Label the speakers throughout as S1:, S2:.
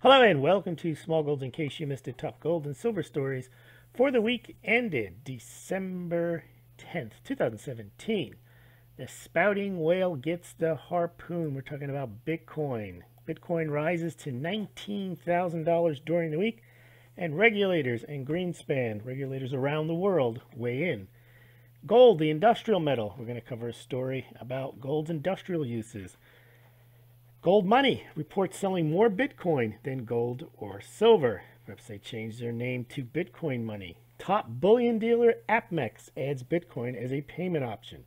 S1: Hello and welcome to Smaulgld. In case you missed it, top gold and silver stories for the week ended December 10th, 2017. The spouting whale gets the harpoon. We're talking about Bitcoin. Bitcoin rises to $19,000 during the week, and regulators and Greenspan, regulators around the world, weigh in. Gold, the industrial metal. We're going to cover a story about gold's industrial uses. Gold Money reports selling more Bitcoin than gold or silver. Perhaps they changed their name to Bitcoin Money. Top bullion dealer AppMex adds Bitcoin as a payment option.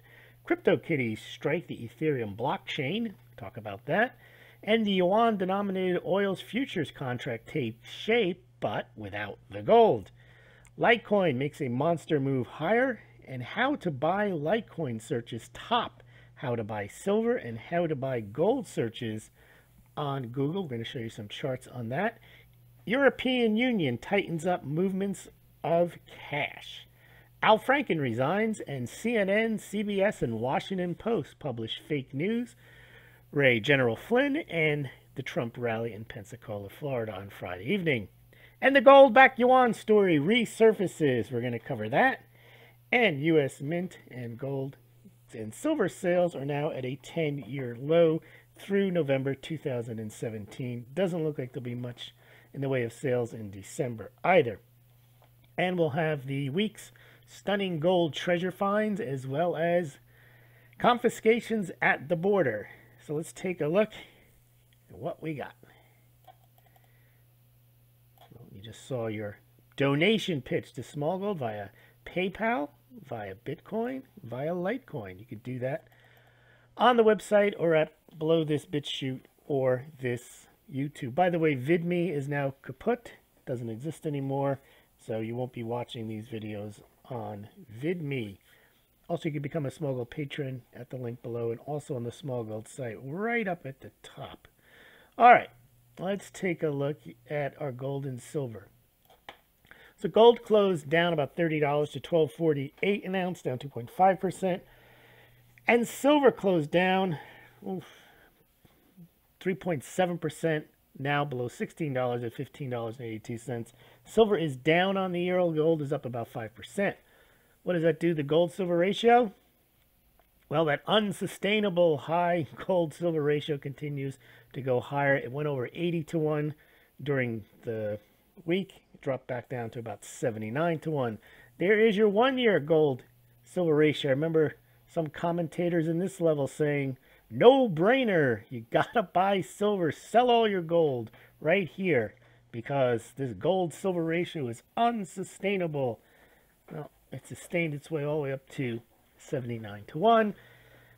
S1: CryptoKitties strike the Ethereum blockchain. Talk about that. And the yuan-denominated oil's futures contract takes shape, but without the gold. Litecoin makes a monster move higher, and how to buy Litecoin searches top how to buy silver and how to buy gold searches on Google. We're going to show you some charts on that. European Union tightens up movements of cash. Al Franken resigns, and CNN, CBS, and Washington Post publish fake news. General Flynn and the Trump rally in Pensacola, Florida on Friday evening. And the gold-backed yuan story resurfaces. We're going to cover that. And U.S. Mint and gold and silver sales are now at a 10-year low through November 2017. Doesn't look like there'll be much in the way of sales in December either. And we'll have the week's stunning gold treasure finds as well as confiscations at the border. So let's take a look at what we got. Well, you just saw your donation pitch to Smaulgld via PayPal, via Bitcoin, via Litecoin. You could do that on the website or at below this BitChute or this YouTube. By the way, VidMe is now kaput, doesn't exist anymore, so you won't be watching these videos on VidMe. Also, you can become a Smaulgld patron at the link below and also on the Smaulgld site right up at the top. All right, let's take a look at our gold and silver. So gold closed down about $30 to $12.48 an ounce, down 2.5%. And silver closed down 3.7%, now below $16 at $15.82. Silver is down on the year. Gold is up about 5%. What does that do to the gold-silver ratio? Well, that unsustainable high gold-silver ratio continues to go higher. It went over 80 to 1 during the week. Dropped back down to about 79 to 1. There is your 1 year gold silver ratio. I remember some commentators in this level saying, no brainer, you gotta buy silver, sell all your gold right here because this gold silver ratio is unsustainable. Well, it sustained its way all the way up to 79 to 1.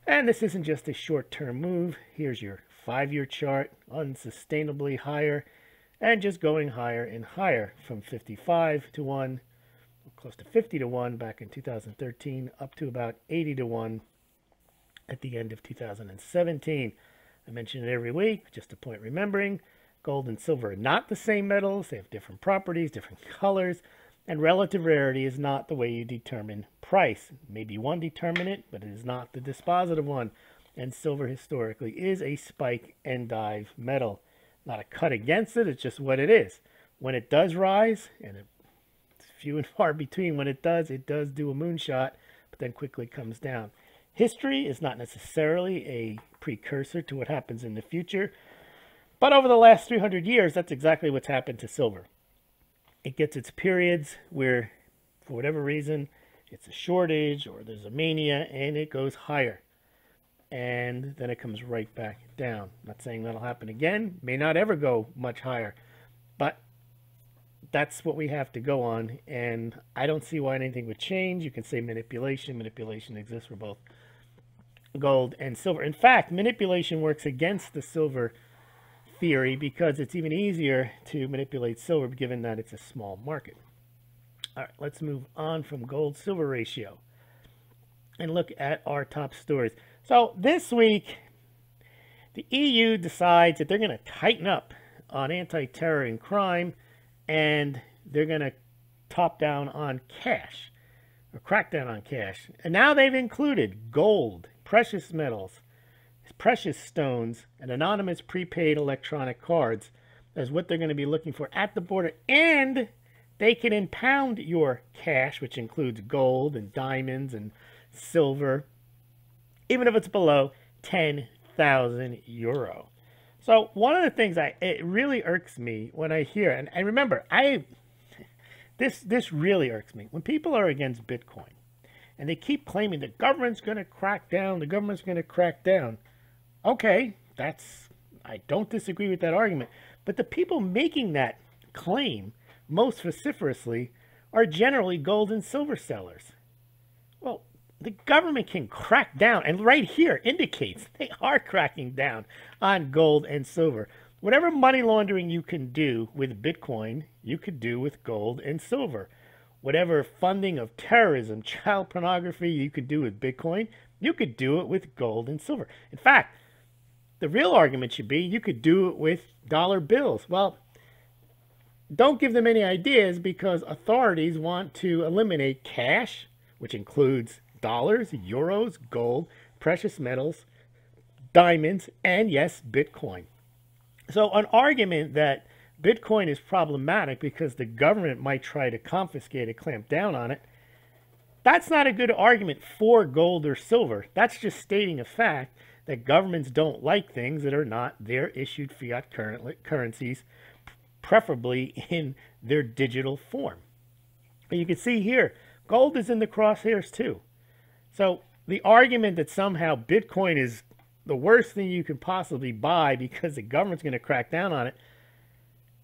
S1: And this isn't just a short-term move. Here's your 5-year chart, unsustainably higher. And just going higher and higher from 55 to 1, close to 50 to 1 back in 2013, up to about 80 to 1 at the end of 2017. I mention it every week, just a point remembering. Gold and silver are not the same metals. They have different properties, different colors, and relative rarity is not the way you determine price. Maybe one determinant, but it is not the dispositive one. And silver historically is a spike and dive metal. Not a cut against it, it's just what it is. When it does rise, and it's few and far between when it does do a moonshot, but then quickly comes down. History is not necessarily a precursor to what happens in the future, but over the last 300 years, that's exactly what's happened to silver. It gets its periods where, for whatever reason, it's a shortage or there's a mania, and it goes higher. And then it comes right back down. I'm not saying that'll happen again. May not ever go much higher. But that's what we have to go on. And I don't see why anything would change. You can say manipulation. Manipulation exists for both gold and silver. In fact, manipulation works against the silver theory because it's even easier to manipulate silver given that it's a small market. All right, let's move on from gold-silver ratio and look at our top stories. So this week, the EU decides that they're going to tighten up on anti-terror and crime, and they're going to top down on cash, or crack down on cash. And now they've included gold, precious metals, precious stones, and anonymous prepaid electronic cards That's what they're going to be looking for at the border. And they can impound your cash, which includes gold and diamonds and silver, even if it's below 10,000 euro. So one of the things it really irks me when I hear, and remember, this really irks me when people are against Bitcoin and they keep claiming the government's going to crack down, the government's going to crack down. Okay, I don't disagree with that argument, but the people making that claim most vociferously are generally gold and silver sellers. Well, the government can crack down, and right here indicates they are cracking down on gold and silver. Whatever money laundering you can do with Bitcoin, you could do with gold and silver. Whatever funding of terrorism, child pornography you could do with Bitcoin, you could do it with gold and silver. In fact, the real argument should be you could do it with dollar bills. Well, don't give them any ideas because authorities want to eliminate cash, which includes dollars, euros, gold, precious metals, diamonds, and yes, Bitcoin. So an argument that Bitcoin is problematic because the government might try to confiscate it, clamp down on it, that's not a good argument for gold or silver. That's just stating a fact that governments don't like things that are not their issued fiat currencies, preferably in their digital form. And you can see here, gold is in the crosshairs too. So the argument that somehow Bitcoin is the worst thing you could possibly buy because the government's going to crack down on it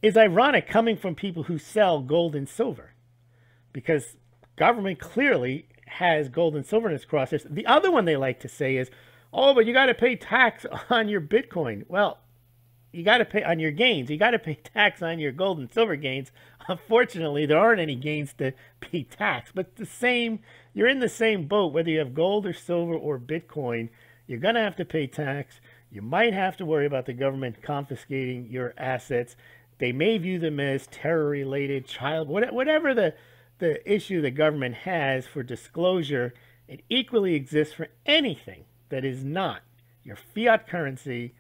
S1: is ironic coming from people who sell gold and silver, because government clearly has gold and silver in its crosshairs. The other one they like to say is, oh, but you got to pay tax on your Bitcoin. Well, you got to pay on your gains. You got to pay tax on your gold and silver gains. Unfortunately, there aren't any gains to pay tax. But the same, you're in the same boat, whether you have gold or silver or Bitcoin. You're going to have to pay tax. You might have to worry about the government confiscating your assets. They may view them as terror-related, whatever the issue the government has for disclosure. It equally exists for anything that is not your fiat currency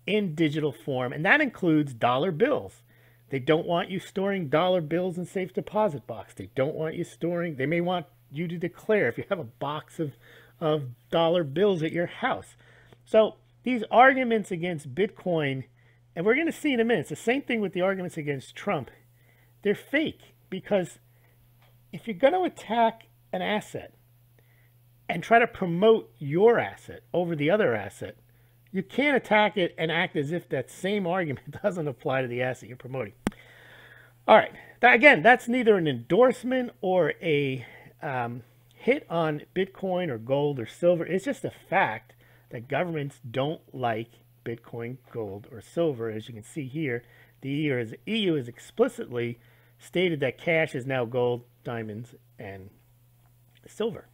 S1: in digital form, and that includes dollar bills. They don't want you storing dollar bills in safe deposit box. They don't want you storing, they may want you to declare if you have a box of dollar bills at your house. So these arguments against Bitcoin, and we're going to see in a minute, it's the same thing with the arguments against Trump. They're fake, because if you're going to attack an asset and try to promote your asset over the other asset, you can't attack it and act as if that same argument doesn't apply to the asset you're promoting. All right. Again, that's neither an endorsement or a hit on Bitcoin or gold or silver. It's just a fact that governments don't like Bitcoin, gold, or silver. As you can see here, the EU has explicitly stated that cash is now gold, diamonds, and silver.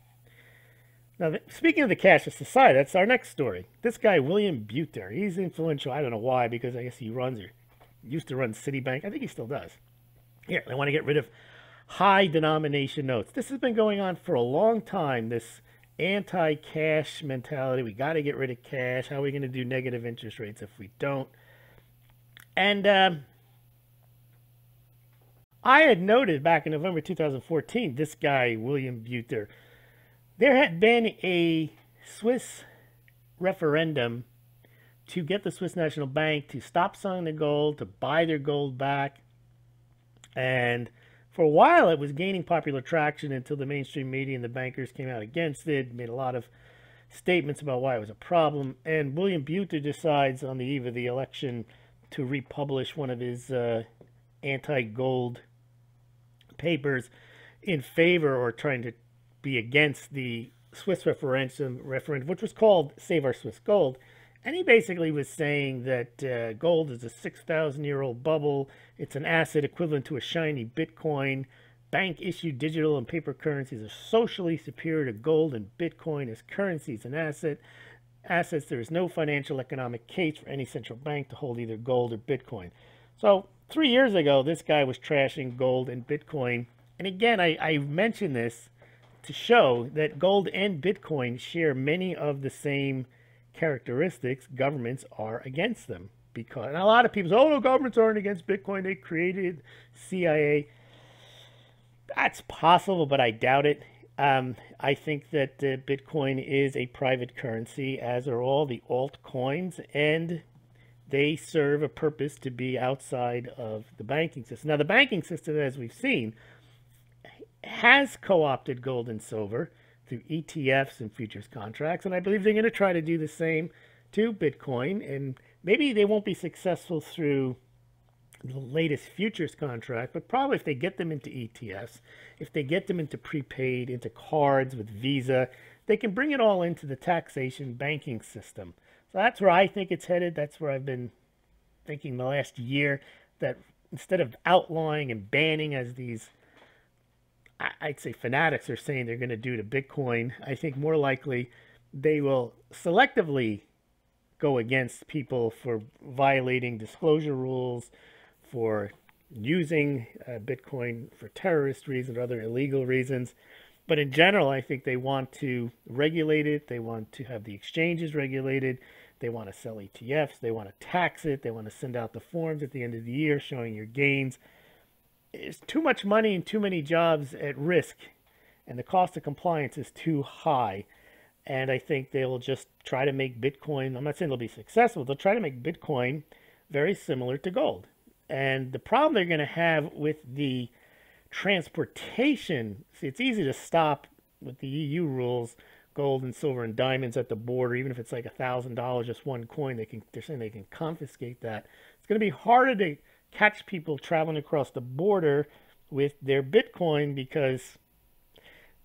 S1: Now, speaking of the cashless society, that's our next story. This guy, William Buter, he's influential. I don't know why, because I guess he runs or used to run Citibank. I think he still does. Here, they want to get rid of high denomination notes. This has been going on for a long time, this anti-cash mentality. We got to get rid of cash. How are we going to do negative interest rates if we don't? And I had noted back in November 2014, this guy, William Buter, there had been a Swiss referendum to get the Swiss National Bank to stop selling the gold, to buy their gold back. And for a while, it was gaining popular traction until the mainstream media and the bankers came out against it, made a lot of statements about why it was a problem. And William Buter decides on the eve of the election to republish one of his anti-gold papers in favor, or trying to be against, the Swiss referendum, which was called Save Our Swiss Gold. And he basically was saying that gold is a 6,000-year-old bubble. It's an asset equivalent to a shiny Bitcoin. Bank-issued digital and paper currencies are socially superior to gold and Bitcoin as currencies and assets. There is no financial economic case for any central bank to hold either gold or Bitcoin. So 3 years ago, this guy was trashing gold and Bitcoin. And again, I mentioned this to show that gold and Bitcoin share many of the same characteristics. Governments are against them because, and a lot of people say, oh, no, governments aren't against Bitcoin. They created CIA. That's possible, but I doubt it. I think that Bitcoin is a private currency, as are all the altcoins, and they serve a purpose to be outside of the banking system. Now, the banking system, as we've seen, has co-opted gold and silver through ETFs and futures contracts, and I believe they're going to try to do the same to Bitcoin, and maybe they won't be successful through the latest futures contract, but probably if they get them into ETFs, if they get them into prepaid, into cards with Visa, they can bring it all into the taxation banking system. So that's where I think it's headed. That's where I've been thinking the last year, that instead of outlawing and banning, as these, I'd say, fanatics are saying they're going to do to Bitcoin, I think more likely they will selectively go against people for violating disclosure rules, for using Bitcoin for terrorist reasons or other illegal reasons. But in general, I think they want to regulate it. They want to have the exchanges regulated. They want to sell ETFs. They want to tax it. They want to send out the forms at the end of the year showing your gains. There's too much money and too many jobs at risk, and the cost of compliance is too high. And I think they will just try to make Bitcoin, I'm not saying they'll be successful, they'll try to make Bitcoin very similar to gold. And the problem they're going to have with the transportation, see, it's easy to stop with the EU rules, gold and silver and diamonds at the border, even if it's like $1,000, just one coin, they're saying they can confiscate that. It's going to be harder to catch people traveling across the border with their Bitcoin because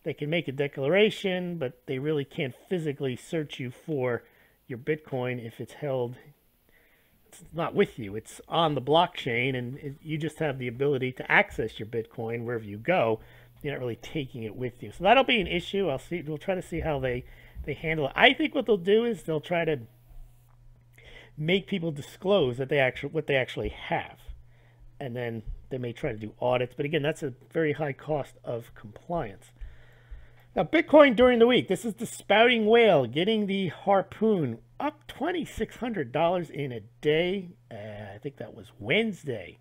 S1: they can make a declaration, but they really can't physically search you for your Bitcoin if it's held. It's not with you. It's on the blockchain, and you just have the ability to access your Bitcoin wherever you go. You're not really taking it with you. So that'll be an issue. We'll try to see how they handle it. I think what they'll do is they'll try to make people disclose that what they actually have. And then they may try to do audits. But again, that's a very high cost of compliance. Now, Bitcoin during the week. This is the spouting whale getting the Harpoon up $2,600 in a day. I think that was Wednesday.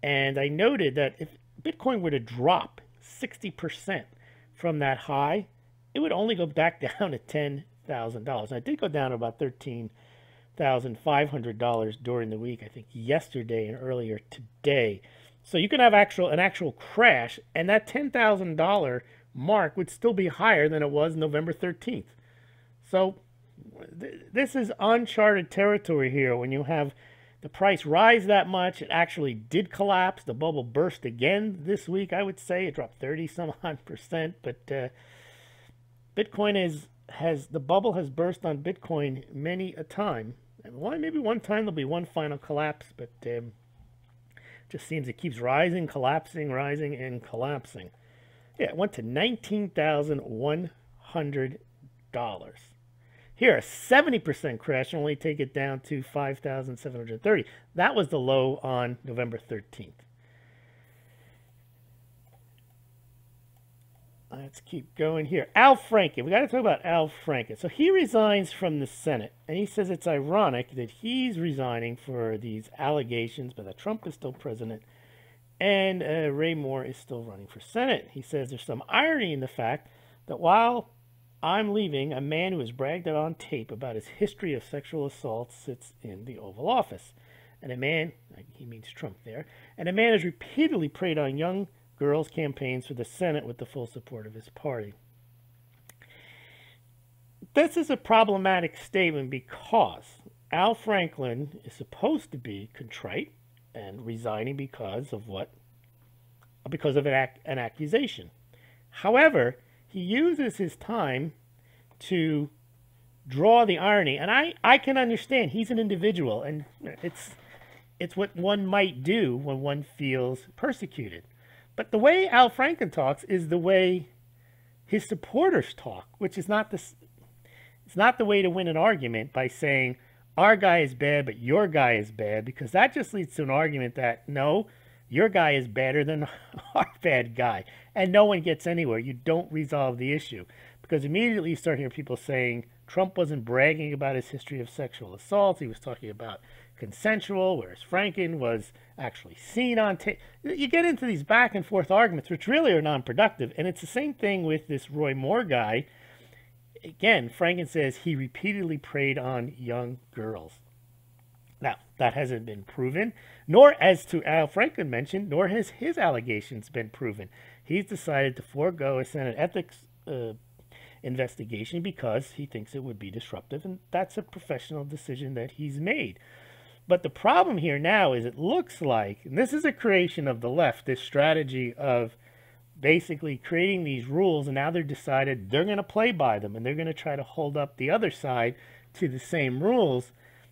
S1: And I noted that if Bitcoin were to drop 60% from that high, it would only go back down to $10,000. And it did go down to about $13,500 during the week, I think yesterday and earlier today. So you can have an actual crash, and that $10,000 mark would still be higher than it was November 13th. So this is uncharted territory here. When you have the price rise that much, it actually did collapse. The bubble burst again this week, I would say. It dropped 30-some-odd%. But Bitcoin the bubble has burst on Bitcoin many a time. And maybe one time there'll be one final collapse, but just seems it keeps rising, collapsing, rising, and collapsing. Yeah, it went to $19,100. Here, a 70% crash will only take it down to $5,730. That was the low on November 13th. Let's keep going here. Al Franken. We got to talk about Al Franken. So he resigns from the Senate, and he says it's ironic that he's resigning for these allegations, but that Trump is still president, and Ray Moore is still running for Senate. He says there's some irony in the fact that while I'm leaving, a man who has bragged out on tape about his history of sexual assault sits in the Oval Office. And a man, he means Trump there, and a man has repeatedly preyed on young girls' campaigns for the Senate with the full support of his party. This is a problematic statement because Al Franken is supposed to be contrite and resigning because of an accusation. However, he uses his time to draw the irony, and I can understand. He's an individual, and it's what one might do when one feels persecuted. But the way Al Franken talks is the way his supporters talk, which is it's not the way to win an argument by saying our guy is bad, but your guy is bad, because that just leads to an argument that no, your guy is better than our bad guy, and no one gets anywhere. You don't resolve the issue, because immediately you start hearing people saying Trump wasn't bragging about his history of sexual assault. He was talking about consensual, whereas Franken was actually seen on tape. You get into these back and forth arguments, which really are non-productive. And it's the same thing with this Roy Moore guy. Again, Franken says he repeatedly preyed on young girls. Now, that hasn't been proven, nor, as to Al Franken mentioned, nor has his allegations been proven. He's decided to forego a Senate ethics investigation because he thinks it would be disruptive, and that's a professional decision that he's made. But the problem here now is it looks like, and this is a creation of the left, this strategy of basically creating these rules, and now they're decided they're going to play by them, and they're going to try to hold up the other side to the same rules.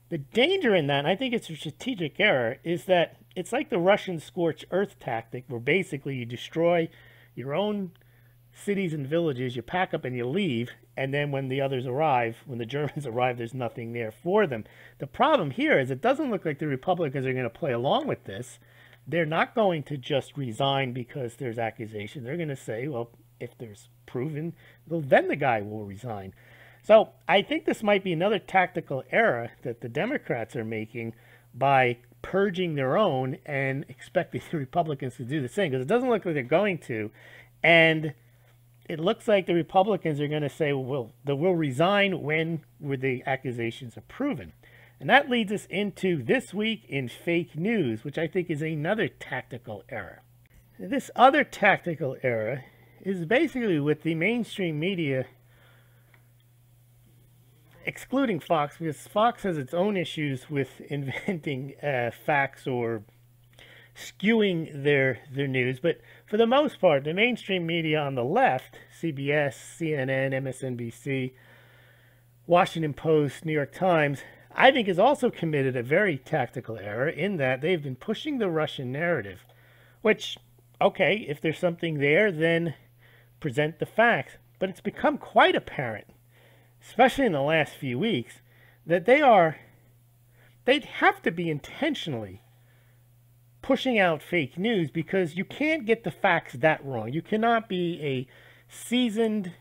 S1: The danger in that, and I think it's a strategic error, is that it's like the Russian scorched earth tactic, where basically you destroy your own cities and villages, you pack up and you leave, and then when the others arrive, when the Germans arrive, there's nothing there for them. The problem here is it doesn't look like the Republicans are going to play along with this. They're not going to just resign because there's accusation. They're going to say, well, if there's proven, well, then the guy will resign. So I think this might be another tactical error that the Democrats are making by purging their own and expecting the Republicans to do the same, because it doesn't look like they're going to. And it looks like the Republicans are going to say, well, they will resign when the accusations are proven. And that leads us into this week in fake news, which I think is another tactical error. This other tactical error is basically with the mainstream media, excluding Fox, because Fox has its own issues with inventing facts or skewing their news. But for the most part, the mainstream media on the left, CBS, CNN, MSNBC, Washington Post, New York Times, I think has also committed a very tactical error in that they've been pushing the Russian narrative, which, okay, if there's something there, then present the facts. But it's become quite apparent, especially in the last few weeks, that they'd have to be intentionally pushing out fake news, because you can't get the facts that wrong. You cannot be a seasoned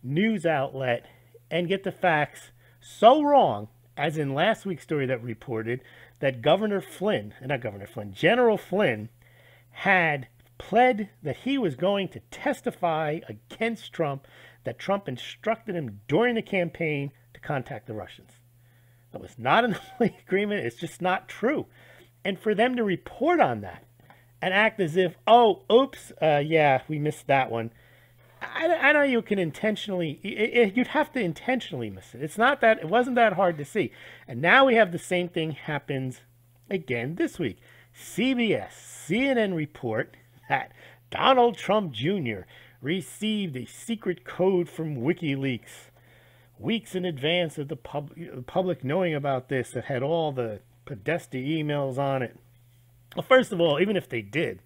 S1: news outlet and get the facts so wrong, as in last week's story that reported that General Flynn had pled that he was going to testify against Trump, that Trump instructed him during the campaign to contact the Russians. That was not in the plea agreement. It's just not true. And for them to report on that and act as if, oh, oops, yeah, we missed that one. I know you can intentionally, you'd have to intentionally miss it. It wasn't that hard to see. And now we have the same thing happens again this week. CBS, CNN report that Donald Trump Jr. received a secret code from WikiLeaks weeks in advance of the public knowing about this, that had all the Podesta emails on it. Well, first of all, even if they did,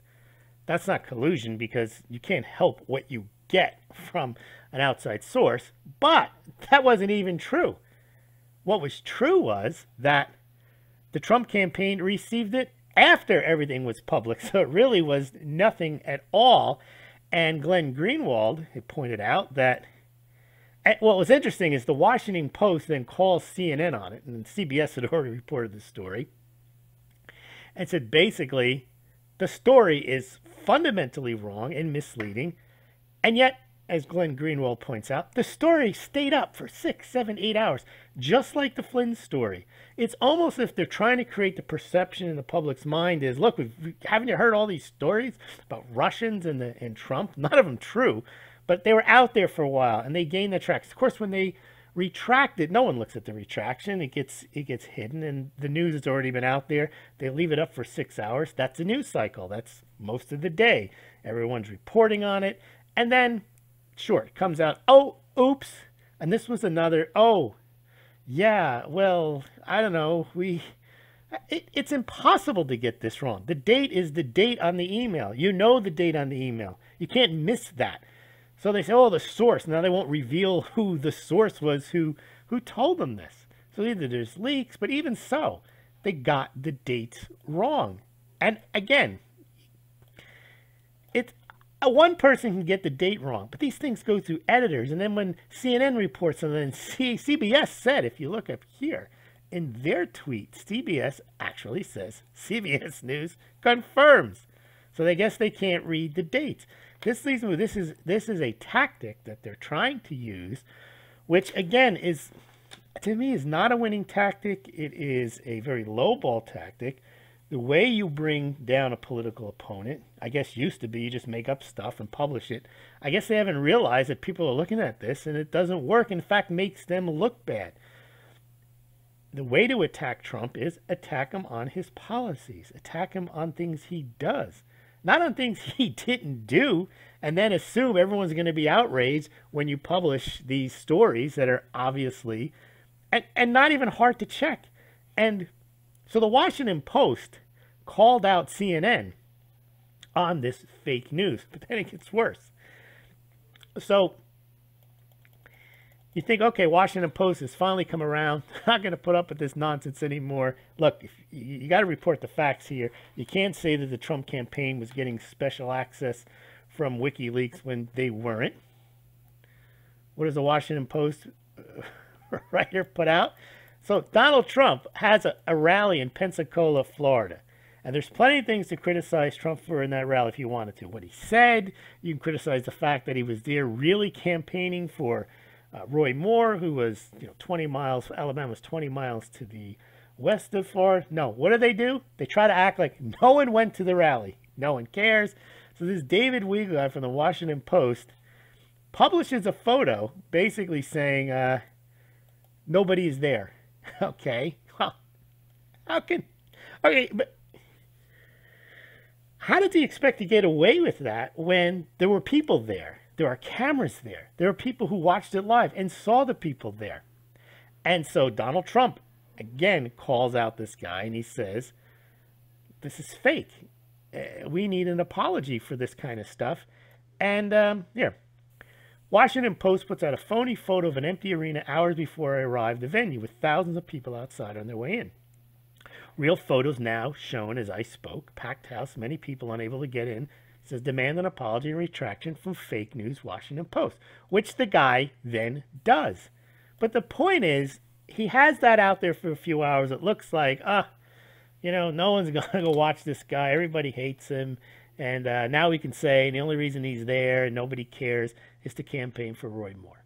S1: that's not collusion, because you can't help what you get from an outside source. But that wasn't even true. What was true was that the Trump campaign received it after everything was public, so it really was nothing at all. And Glenn Greenwald had pointed out that what was interesting is the Washington Post then calls CNN on it, and CBS had already reported the story, and said basically the story is fundamentally wrong and misleading. And yet, as Glenn Greenwald points out, the story stayed up for 6, 7, 8 hours, just like the Flynn story. It's almost as if they're trying to create the perception in the public's mind is, look, haven't you heard all these stories about Russians and Trump? None of them true, but they were out there for a while, and they gained the tracks. Of course, when they retract it, no one looks at the retraction. It gets hidden, and the news has already been out there. They leave it up for 6 hours. That's a news cycle. That's most of the day. Everyone's reporting on it. And then, sure, it comes out, oh, oops, and this was another, oh, yeah, well, I don't know, it's impossible to get this wrong. The date is the date on the email. You know the date on the email. You can't miss that. So they say, oh, the source. Now they won't reveal who the source was, who told them this. So either there's leaks, but even so, they got the dates wrong. And again, one person can get the date wrong, but these things go through editors. And then when CNN reports, and then CBS said, if you look up here in their tweet, CBS actually says CBS News confirms. So I guess they can't read the dates. This leads me, this is a tactic that they're trying to use, which again is, to me, is not a winning tactic. It is a very lowball tactic. The way you bring down a political opponent, I guess used to be you just make up stuff and publish it. I guess they haven't realized that people are looking at this and it doesn't work. In fact, makes them look bad. The way to attack Trump is attack him on his policies. Attack him on things he does. Not on things he didn't do, and then assume everyone's going to be outraged when you publish these stories that are obviously, and not even hard to check. And so the Washington Post called out CNN on this fake news, but then it gets worse. So you think, okay, Washington Post has finally come around. Not going to put up with this nonsense anymore. Look, you got to report the facts here. You can't say that the Trump campaign was getting special access from WikiLeaks when they weren't. What does the Washington Post writer put out? So Donald Trump has a rally in Pensacola, Florida. And there's plenty of things to criticize Trump for in that rally if you wanted to. What he said, you can criticize the fact that he was there really campaigning for Roy Moore, who was 20 miles, Alabama was 20 miles to the west of Florida. No, what do? They try to act like no one went to the rally. No one cares. So this David Weigel from the Washington Post publishes a photo basically saying nobody is there. Okay, well, but how did he expect to get away with that when there were people there? There are cameras there. There are people who watched it live and saw the people there. And so Donald Trump, again, calls out this guy and he says, this is fake. We need an apology for this kind of stuff. And here, Washington Post puts out a phony photo of an empty arena hours before I arrived at the venue with thousands of people outside on their way in. Real photos now shown as I spoke. Packed house, many people unable to get in. It says demand an apology and retraction from fake news Washington Post, which the guy then does. But the point is, he has that out there for a few hours. It looks like, no one's going to go watch this guy. Everybody hates him. And now we can say the only reason he's there and nobody cares is to campaign for Roy Moore.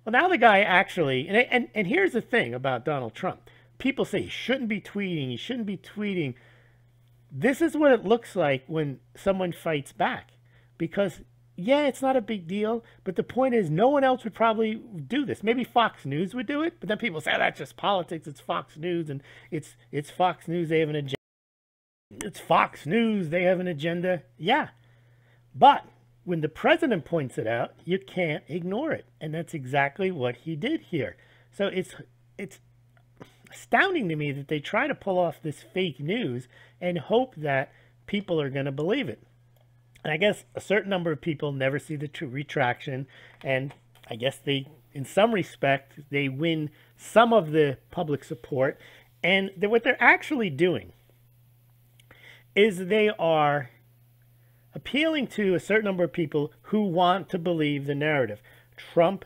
S1: Well, now the guy actually, and here's the thing about Donald Trump. People say he shouldn't be tweeting. He shouldn't be tweeting. This is what it looks like when someone fights back. Because, yeah, it's not a big deal. But the point is, no one else would probably do this. Maybe Fox News would do it. But then people say, oh, that's just politics. It's Fox News. And it's Fox News. They have an agenda. It's Fox News. They have an agenda. Yeah. But when the president points it out, you can't ignore it. And that's exactly what he did here. So it's astounding to me that they try to pull off this fake news and hope that people are going to believe it. And I guess a certain number of people never see the true retraction, and I guess they, in some respect, they win some of the public support. And what they're actually doing is they are appealing to a certain number of people who want to believe the narrative. Trump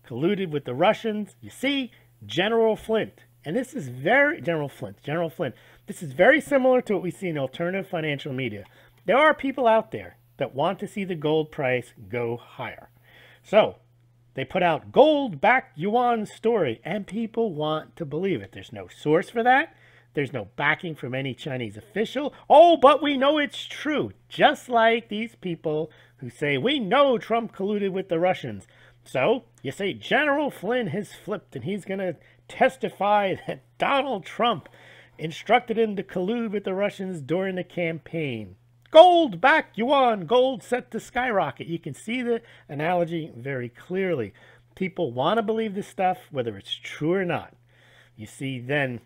S1: colluded with the Russians. You see, General Flint. And this is General Flint. This is very similar to what we see in alternative financial media. There are people out there that want to see the gold price go higher. So they put out gold-backed yuan story, and people want to believe it. There's no source for that. There's no backing from any Chinese official. Oh, but we know it's true. Just like these people who say, we know Trump colluded with the Russians. So you say General Flynn has flipped and he's going to testify that Donald Trump instructed him to collude with the Russians during the campaign. Gold back yuan, gold set to skyrocket. You can see the analogy very clearly. People want to believe this stuff, whether it's true or not. You see then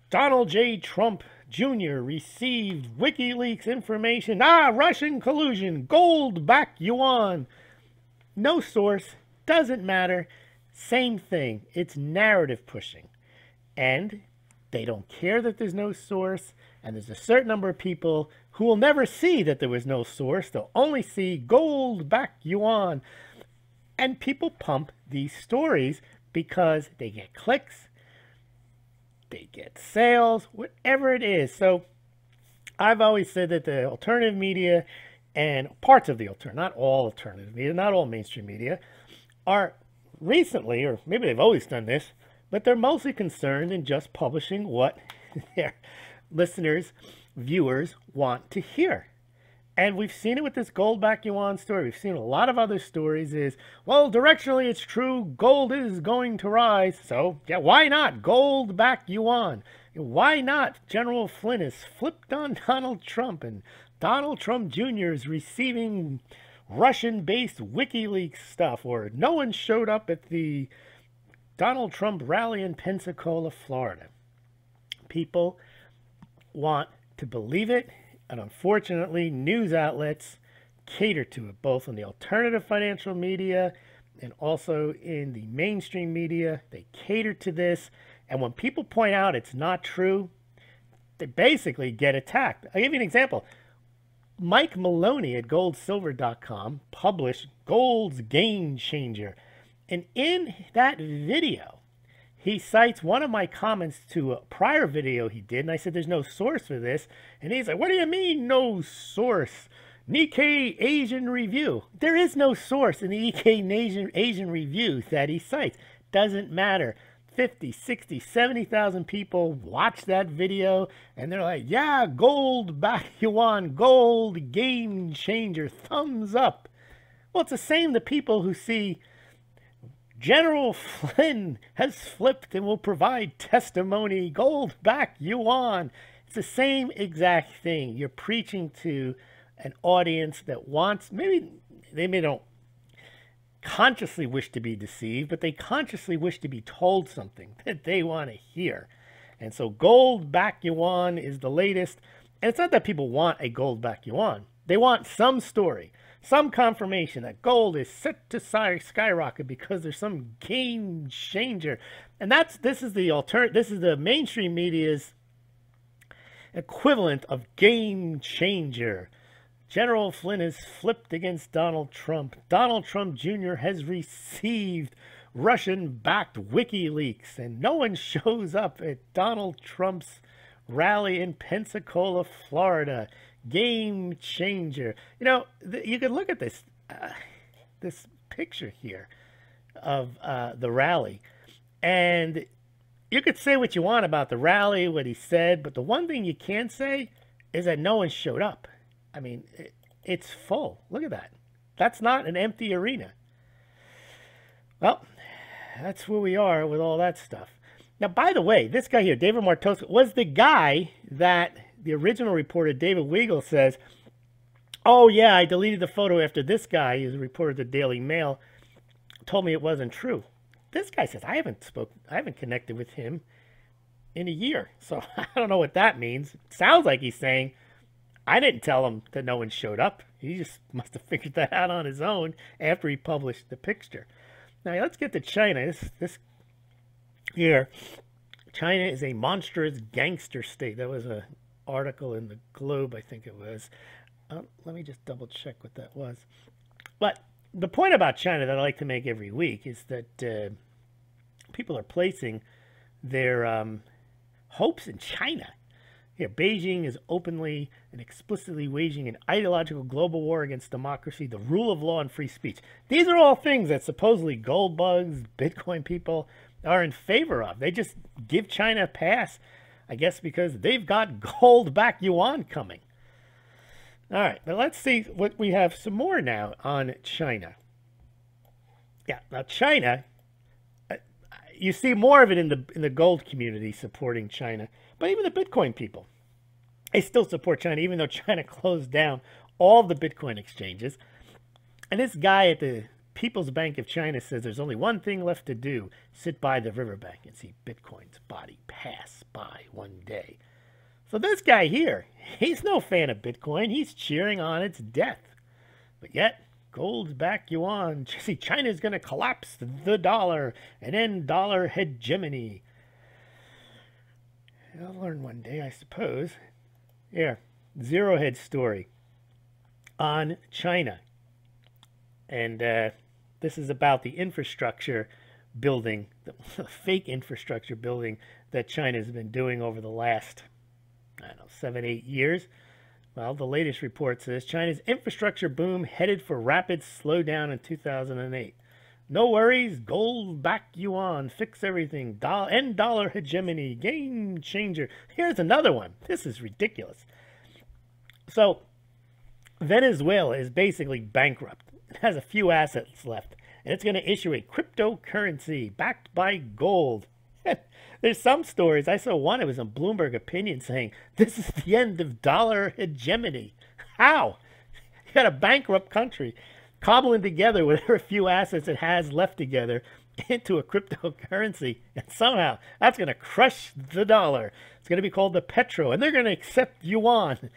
S1: Donald J. Trump Jr. received WikiLeaks information. Russian collusion, gold back yuan. No source, doesn't matter, same thing. It's narrative pushing. And they don't care that there's no source, and there's a certain number of people who will never see that there was no source. They'll only see gold back yuan. And people pump these stories because they get clicks, they get sales, whatever it is. So I've always said that the alternative media and parts of the alternative, not all alternative media, not all mainstream media, are recently, or maybe they've always done this, but they're mostly concerned in just publishing what their listeners, viewers want to hear. And we've seen it with this gold back yuan story. We've seen a lot of other stories is, well, directionally it's true, gold is going to rise. So, yeah, why not gold back yuan? Why not General Flynn is flipped on Donald Trump and Donald Trump Jr. is receiving Russian-based WikiLeaks stuff, or no one showed up at the Donald Trump rally in Pensacola, Florida. People want to believe it, and unfortunately, news outlets cater to it, both in the alternative financial media and also in the mainstream media. They cater to this, and when people point out it's not true, they basically get attacked. I'll give you an example. Mike Maloney at goldsilver.com published Gold's Game Changer. And in that video, he cites one of my comments to a prior video he did. And I said, there's no source for this. And he's like, what do you mean no source? Nikkei Asian Review. There is no source in the Nikkei Asian Review that he cites. Doesn't matter. 50, 60, 70,000 people watch that video and they're like, yeah, gold back yuan, gold game changer, thumbs up. Well, it's the same to people who see General Flynn has flipped and will provide testimony, gold back yuan. It's the same exact thing. You're preaching to an audience that wants, maybe they don't consciously wish to be deceived, but they consciously wish to be told something that they want to hear. And so gold back yuan is the latest. And it's not that people want a gold back yuan. They want some story, some confirmation that gold is set to skyrocket because there's some game changer. And this is the mainstream media's equivalent of game changer. General Flynn is flipped against Donald Trump. Donald Trump Jr. has received Russian-backed WikiLeaks, and no one shows up at Donald Trump's rally in Pensacola, Florida. Game changer. You know, you could look at this this picture here of the rally, and you could say what you want about the rally, what he said, but the one thing you can't say is that no one showed up. I mean, it's full. Look at that. That's not an empty arena. Well, that's where we are with all that stuff. Now, by the way, this guy here, David Martos, was the guy that the original reporter, David Weigel, says, oh, yeah, I deleted the photo after this guy, who's a reporter at the Daily Mail, told me it wasn't true. This guy says, I haven't connected with him in a year. So I don't know what that means. It sounds like he's saying, I didn't tell him that no one showed up. He just must have figured that out on his own after he published the picture. Now, let's get to China. This here, China is a monstrous gangster state. That was an article in the Globe, I think it was. Let me just double check what that was. But the point about China that I like to make every week is that people are placing their hopes in China. Yeah, Beijing is openly and explicitly waging an ideological global war against democracy, the rule of law, and free speech. These are all things that supposedly gold bugs, Bitcoin people are in favor of. They just give China a pass, I guess, because they've got gold back yuan coming. All right, but let's see what we have some more now on China. Yeah, now China, you see more of it in the gold community supporting China. But even the Bitcoin people, they still support China, even though China closed down all the Bitcoin exchanges. And this guy at the People's Bank of China says there's only one thing left to do: sit by the riverbank and see Bitcoin's body pass by one day. So this guy here, he's no fan of Bitcoin. He's cheering on its death. But yet, gold's back yuan. See, China's going to collapse the dollar and end dollar hegemony. I'll learn one day, I suppose. Here, Zero Head story on China. And this is about the infrastructure building, the fake infrastructure building that China has been doing over the last, I don't know, 7-8 years. Well, the latest report says China's infrastructure boom headed for rapid slowdown in 2008. No worries, gold back yuan, fix everything, end dollar hegemony, game changer. Here's another one. This is ridiculous. So, Venezuela is basically bankrupt. It has a few assets left, and it's going to issue a cryptocurrency backed by gold. There's some stories. I saw one, it was in Bloomberg Opinion, saying, this is the end of dollar hegemony. How? You got a bankrupt country cobbling together whatever few assets it has left together into a cryptocurrency, and somehow that's going to crush the dollar. It's going to be called the petro, and they're going to accept yuan.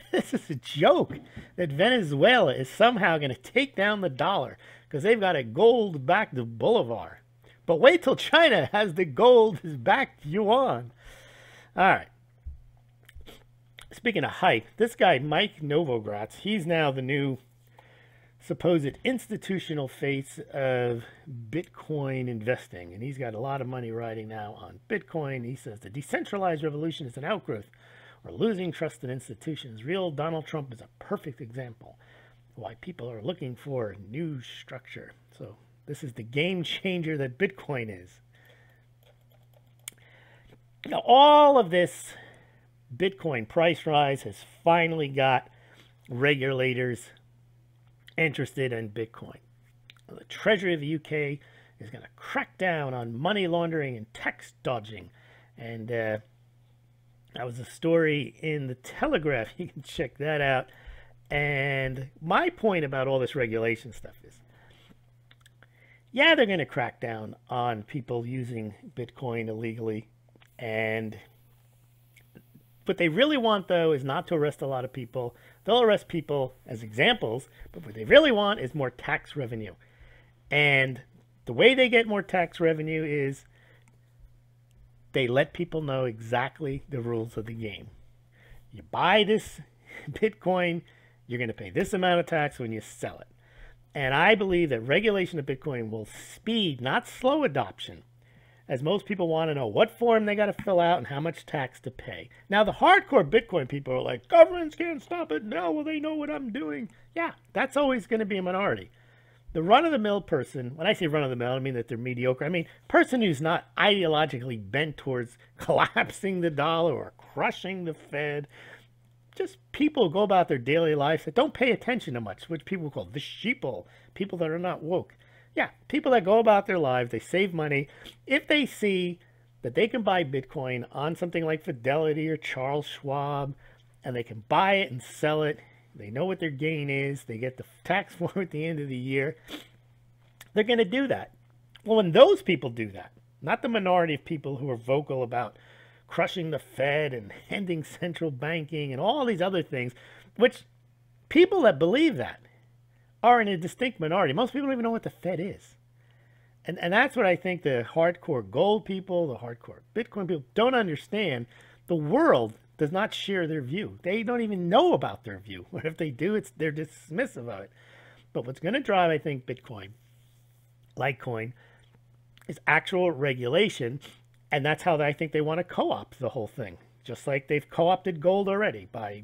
S1: This is a joke that Venezuela is somehow going to take down the dollar because they've got a gold-backed bolivar. But wait till China has the gold-backed yuan. All right. Speaking of hype, this guy, Mike Novogratz, he's now the new supposed institutional face of Bitcoin investing. And he's got a lot of money riding now on Bitcoin. He says the decentralized revolution is an outgrowth. We're losing trust in institutions. Real Donald Trump is a perfect example of why people are looking for new structure. So this is the game changer that Bitcoin is. Now, all of this Bitcoin price rise has finally got regulators interested in Bitcoin. The Treasury of the UK is going to crack down on money laundering and tax dodging. And that was a story in the Telegraph. You can check that out. And my point about all this regulation stuff is, yeah, they're going to crack down on people using Bitcoin illegally. And what they really want, though, is not to arrest a lot of people. They'll arrest people as examples, but what they really want is more tax revenue. And the way they get more tax revenue is they let people know exactly the rules of the game. You buy this Bitcoin, you're going to pay this amount of tax when you sell it. And I believe that regulation of Bitcoin will speed, not slow adoption, as most people want to know what form they got to fill out and how much tax to pay. Now, the hardcore Bitcoin people are like, governments can't stop it. No, well, they know what I'm doing. Yeah, that's always going to be a minority. The run-of-the-mill person, when I say run-of-the-mill, I mean that they're mediocre. I mean, person who's not ideologically bent towards collapsing the dollar or crushing the Fed. Just people who go about their daily lives that don't pay attention to much, which people call the sheeple, people that are not woke. Yeah, people that go about their lives, they save money. If they see that they can buy Bitcoin on something like Fidelity or Charles Schwab, and they can buy it and sell it, they know what their gain is, they get the tax form at the end of the year, they're going to do that. Well, when those people do that, not the minority of people who are vocal about crushing the Fed and ending central banking and all these other things, which people that believe that are in a distinct minority. Most people don't even know what the Fed is. And that's what I think the hardcore gold people, the hardcore Bitcoin people don't understand. The world does not share their view. They don't even know about their view. Or if they do, they're dismissive of it. But what's going to drive, I think, Bitcoin, Litecoin, is actual regulation. And that's how I think they want to co-opt the whole thing. Just like they've co-opted gold already by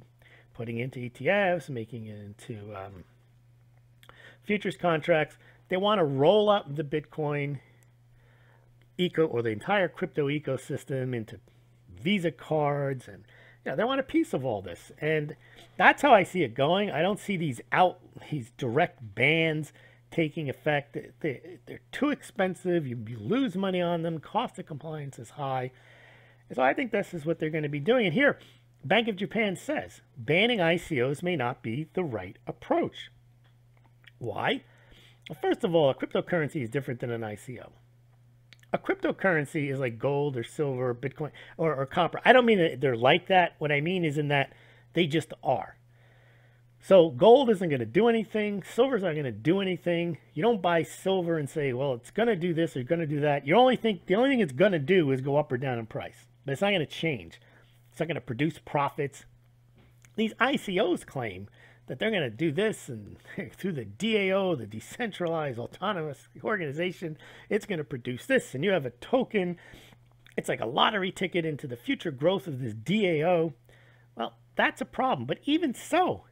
S1: putting into ETFs, making it into futures contracts. They want to roll up the Bitcoin or the entire crypto ecosystem into Visa cards, and they want a piece of all this. And that's how I see it going. I don't see these direct bans taking effect. They're too expensive. You lose money on them. Cost of compliance is high. And so I think this is what they're going to be doing. And here, Bank of Japan says banning ICOs may not be the right approach. Why? Well, first of all, a cryptocurrency is different than an ICO. A cryptocurrency is like gold or silver, or Bitcoin, or copper. I don't mean that they're like that. What I mean is in that they just are. So gold isn't going to do anything. Silver's not going to do anything. You don't buy silver and say, well, it's going to do this or going to do that. The only thing it's going to do is go up or down in price. But it's not going to change. It's not going to produce profits. These ICOs claim that they're going to do this, and through the DAO, the decentralized autonomous organization, it's going to produce this, and you have a token. It's like a lottery ticket into the future growth of this DAO. Well, that's a problem. But even so,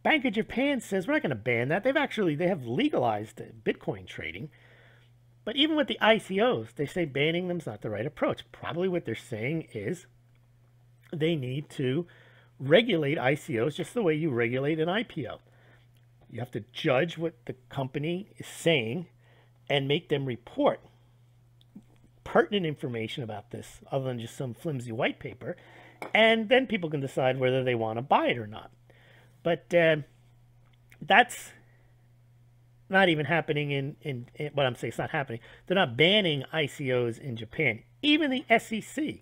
S1: Bank of Japan says we're not going to ban that. They have legalized Bitcoin trading. But even with the ICOs, they say banning them is not the right approach. Probably what they're saying is they need to regulate ICOs just the way you regulate an IPO. You have to judge what the company is saying and make them report pertinent information about this other than just some flimsy white paper. And then people can decide whether they want to buy it or not. But that's not even happening in what I'm saying. It's not happening. They're not banning ICOs in Japan. Even the SEC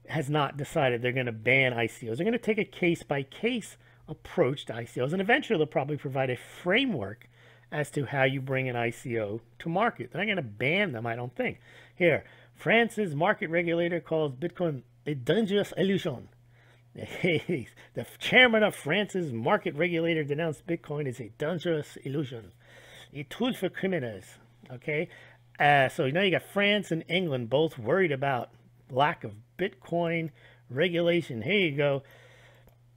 S1: has not decided they're going to ban ICOs. They're going to take a case-by-case approach to ICOs, and eventually they'll probably provide a framework as to how you bring an ICO to market. They're not going to ban them, I don't think. Here, France's market regulator calls Bitcoin a dangerous illusion. The chairman of France's market regulator denounced Bitcoin as a dangerous illusion, a tool for criminals. Okay, so you got France and England both worried about lack of Bitcoin regulation. Here you go.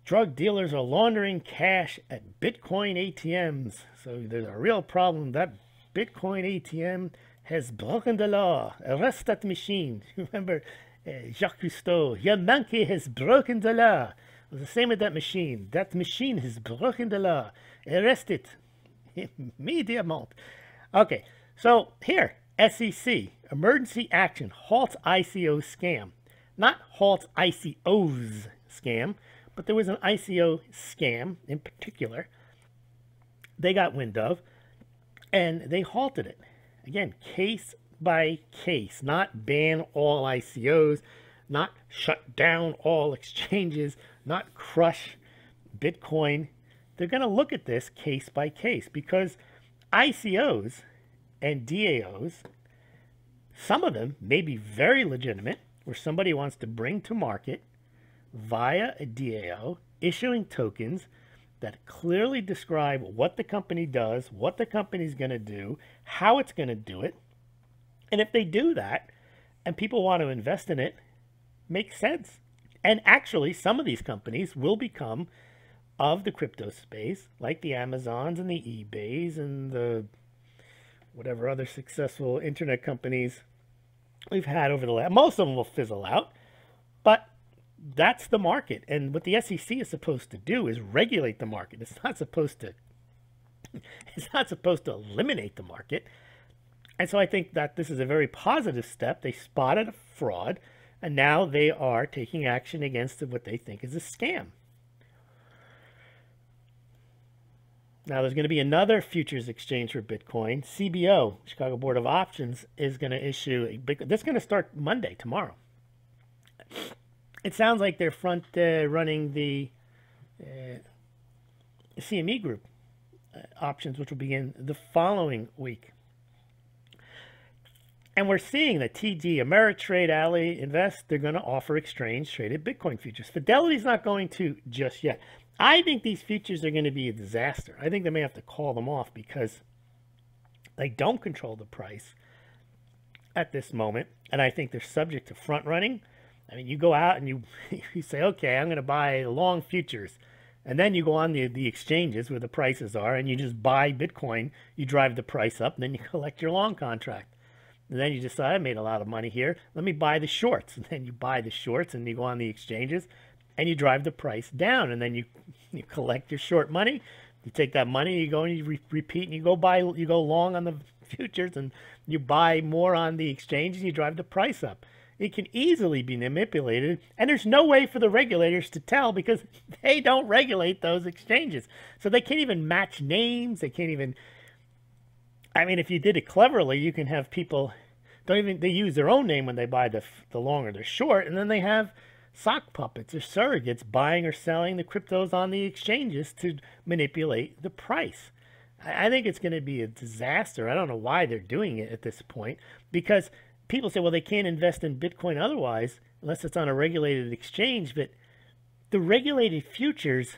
S1: Drug dealers are laundering cash at Bitcoin ATMs. So there's a real problem. That Bitcoin ATM has broken the law. Arrest that machine. Remember Jacques Cousteau, your monkey has broken the law. It was the same with that machine. That machine has broken the law. Arrest it. Immediately. Okay, so here, SEC, emergency action, halts ICO scam. Not halts ICOs scam, but there was an ICO scam in particular they got wind of, and they halted it. Again, case by case, not ban all ICOs, not shut down all exchanges, not crush Bitcoin. They're going to look at this case by case because ICOs and DAOs, some of them may be very legitimate, where somebody wants to bring to market via a DAO, issuing tokens that clearly describe what the company does, what the company's going to do, how it's going to do it. And if they do that and people want to invest in it, makes sense. And actually, some of these companies will become of the crypto space, like the Amazons and the eBays and the whatever other successful internet companies we've had over the last. Most of them will fizzle out, but that's the market. And what the SEC is supposed to do is regulate the market. It's not supposed to eliminate the market. And so I think that this is a very positive step. They spotted a fraud, and now they are taking action against what they think is a scam. Now, there's going to be another futures exchange for Bitcoin. CBO, Chicago Board of Options, is going to issue a big. This is going to start Monday, tomorrow. It sounds like they're front running the CME Group options, which will begin the following week. And we're seeing that TD, Ameritrade, Ally, Invest, they're going to offer exchange-traded Bitcoin futures. Fidelity's not going to just yet. I think these futures are going to be a disaster. I think they may have to call them off because they don't control the price at this moment. And I think they're subject to front running. I mean, you go out and you say, okay, I'm going to buy long futures. And then you go on the exchanges where the prices are and you just buy Bitcoin. You drive the price up and then you collect your long contract. And then you decide, I made a lot of money here. Let me buy the shorts. And then you buy the shorts and you go on the exchanges and you drive the price down. And then you collect your short money. You take that money, you go and you repeat, and you go long on the futures, and you buy more on the exchanges. And you drive the price up. It can easily be manipulated, and there's no way for the regulators to tell because they don't regulate those exchanges. So they can't even match names. They can't even. I mean, if you did it cleverly, you can have people they use their own name when they buy the long or the short, and then they have sock puppets or surrogates buying or selling the cryptos on the exchanges to manipulate the price. I think it's going to be a disaster. I don't know why they're doing it at this point, because people say, well, they can't invest in Bitcoin otherwise unless it's on a regulated exchange, but the regulated futures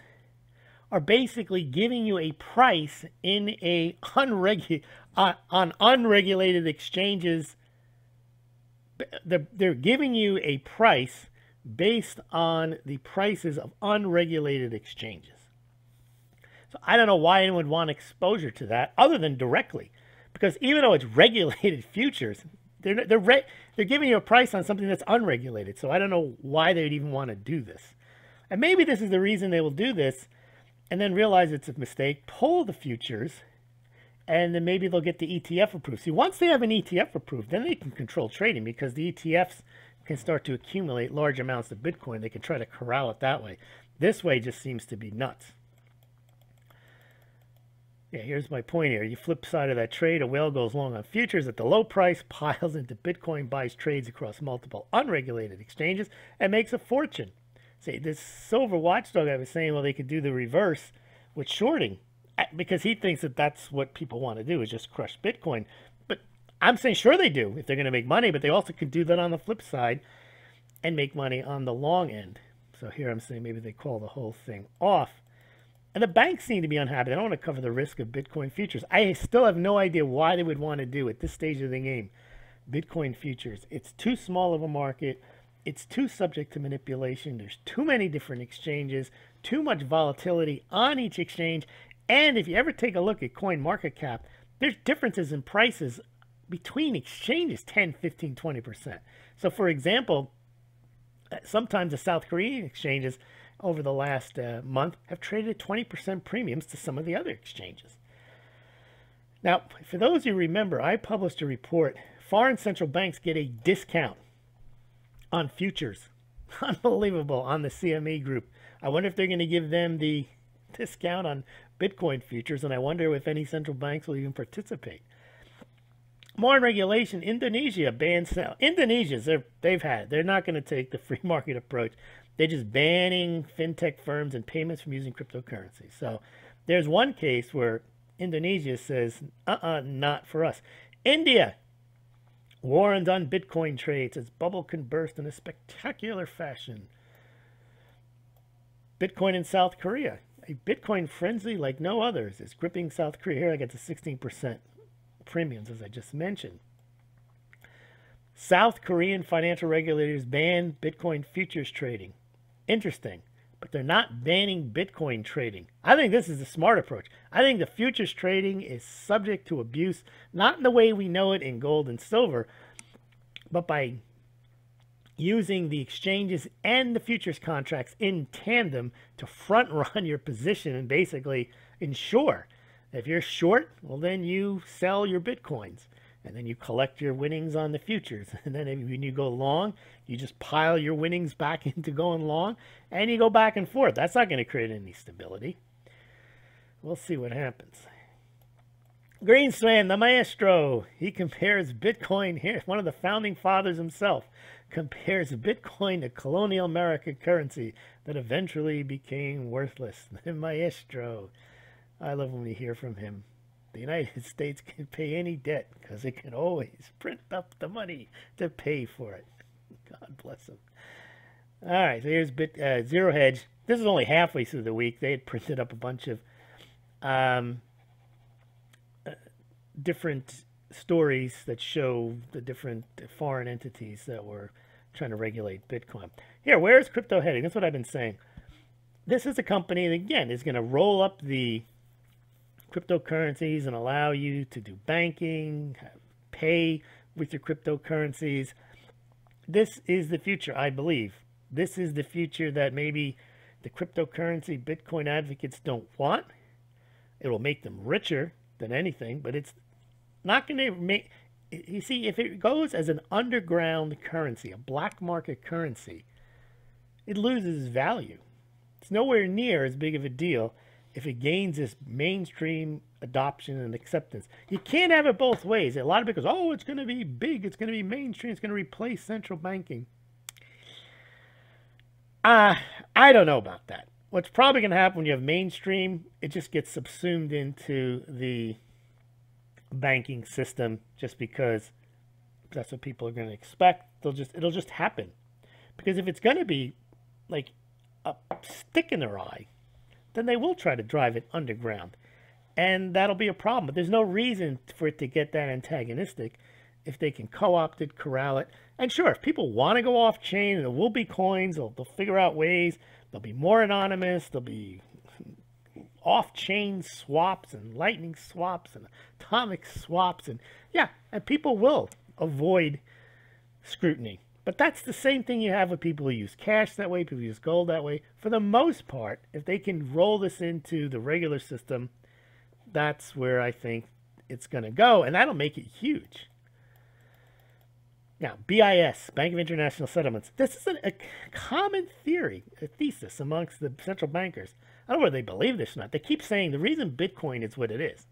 S1: are basically giving you a price in a on unregulated exchanges. They're giving you a price based on the prices of unregulated exchanges. So I don't know why anyone would want exposure to that other than directly, because even though it's regulated futures, they're giving you a price on something that's unregulated. So I don't know why they'd even want to do this. And maybe this is the reason they will do this, and then realize it's a mistake, pull the futures, and then maybe they'll get the ETF approved. See, once they have an ETF approved, then they can control trading, because the ETFs can start to accumulate large amounts of Bitcoin. They can try to corral it that way. This way just seems to be nuts. Yeah, here's my point here. You flip side of that trade, a whale goes long on futures at the low price, piles into Bitcoin, buys trades across multiple unregulated exchanges, and makes a fortune. See, this silver watchdog I was saying, well, they could do the reverse with shorting, because he thinks that that's what people want to do, is just crush Bitcoin. But I'm saying sure they do if they're going to make money, but they also can do that on the flip side and make money on the long end. So here I'm saying maybe they call the whole thing off. And the banks seem to be unhappy. They don't want to cover the risk of Bitcoin futures. I still have no idea why they would want to do at this stage of the game Bitcoin futures. It's too small of a market. It's too subject to manipulation. There's too many different exchanges, too much volatility on each exchange. And if you ever take a look at CoinMarketCap, there's differences in prices between exchanges, 10, 15, 20%. So for example, sometimes the South Korean exchanges over the last month have traded 20% premiums to some of the other exchanges. Now, for those you remember, I published a report. Foreign central banks get a discount on futures. Unbelievable, on the CME group. I wonder if they're going to give them the discount on Bitcoin futures, and I wonder if any central banks will even participate. More on regulation. Indonesia bans sale. Indonesians, they're not going to take the free market approach. They're just banning fintech firms and payments from using cryptocurrency. So there's one case where Indonesia says, not for us. India warns on Bitcoin trades as bubble can burst in a spectacular fashion. Bitcoin in South Korea. A Bitcoin frenzy like no others is gripping South Korea. Here I get the 16% premiums, as I just mentioned. South Korean financial regulators ban Bitcoin futures trading. Interesting, but they're not banning Bitcoin trading. I think this is the smart approach. I think the futures trading is subject to abuse, not in the way we know it in gold and silver, but by using the exchanges and the futures contracts in tandem to front run your position and basically ensure if you're short, well, then you sell your Bitcoins. And then you collect your winnings on the futures. And then when you go long, you just pile your winnings back into going long, and you go back and forth. That's not going to create any stability. We'll see what happens. Greenspan, the maestro, he compares Bitcoin here. One of the founding fathers himself compares Bitcoin to colonial American currency that eventually became worthless. The maestro. I love when we hear from him. The United States can pay any debt because it can always print up the money to pay for it. God bless them. All right, so here's Zero Hedge. This is only halfway through the week. They had printed up a bunch of different stories that show the different foreign entities that were trying to regulate Bitcoin. Here, where is crypto heading? That's what I've been saying. This is a company that, again, is going to roll up the cryptocurrencies and allow you to do banking, pay with your cryptocurrencies. This is the future, I believe. This is the future that maybe the cryptocurrency Bitcoin advocates don't want. It will make them richer than anything, but it's not going to make... You see, if it goes as an underground currency, a black market currency, it loses value. It's nowhere near as big of a deal if it gains this mainstream adoption and acceptance. You can't have it both ways. A lot of people go, oh, it's going to be big, it's going to be mainstream, it's going to replace central banking. I don't know about that. What's probably going to happen when you have mainstream, it just gets subsumed into the banking system just because that's what people are going to expect. It'll just happen. Because if it's going to be like a stick in their eye, then they will try to drive it underground. And that'll be a problem. But there's no reason for it to get that antagonistic if they can co-opt it, corral it. And sure, if people want to go off-chain, there will be coins. They'll figure out ways. They'll be more anonymous. There'll be off-chain swaps and lightning swaps and atomic swaps. And yeah, and people will avoid scrutiny. But that's the same thing you have with people who use cash that way, people who use gold that way. For the most part, if they can roll this into the regular system, that's where I think it's going to go, and that'll make it huge. Now, BIS, Bank of International Settlements. This is a common theory, a thesis amongst the central bankers. I don't know whether they believe this or not. They keep saying the reason Bitcoin is what it is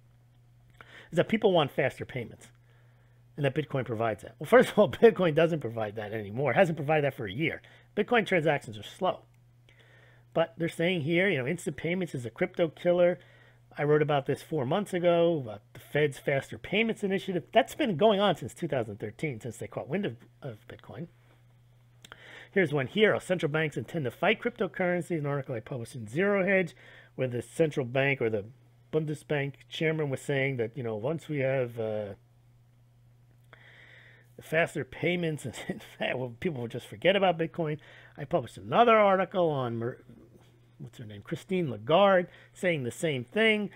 S1: that people want faster payments, and that Bitcoin provides that. Well, first of all, Bitcoin doesn't provide that anymore. It hasn't provided that for a year. Bitcoin transactions are slow. But they're saying here, instant payments is a crypto killer. I wrote about this 4 months ago, about the Fed's Faster Payments Initiative. That's been going on since 2013, since they caught wind of Bitcoin. Here's one here. Central banks intend to fight cryptocurrency. An article I published in Zero Hedge, where the central bank or the Bundesbank chairman was saying that, once we have the faster payments, and people will just forget about Bitcoin. I published another article on what's her name, Christine Lagarde, saying the same thing.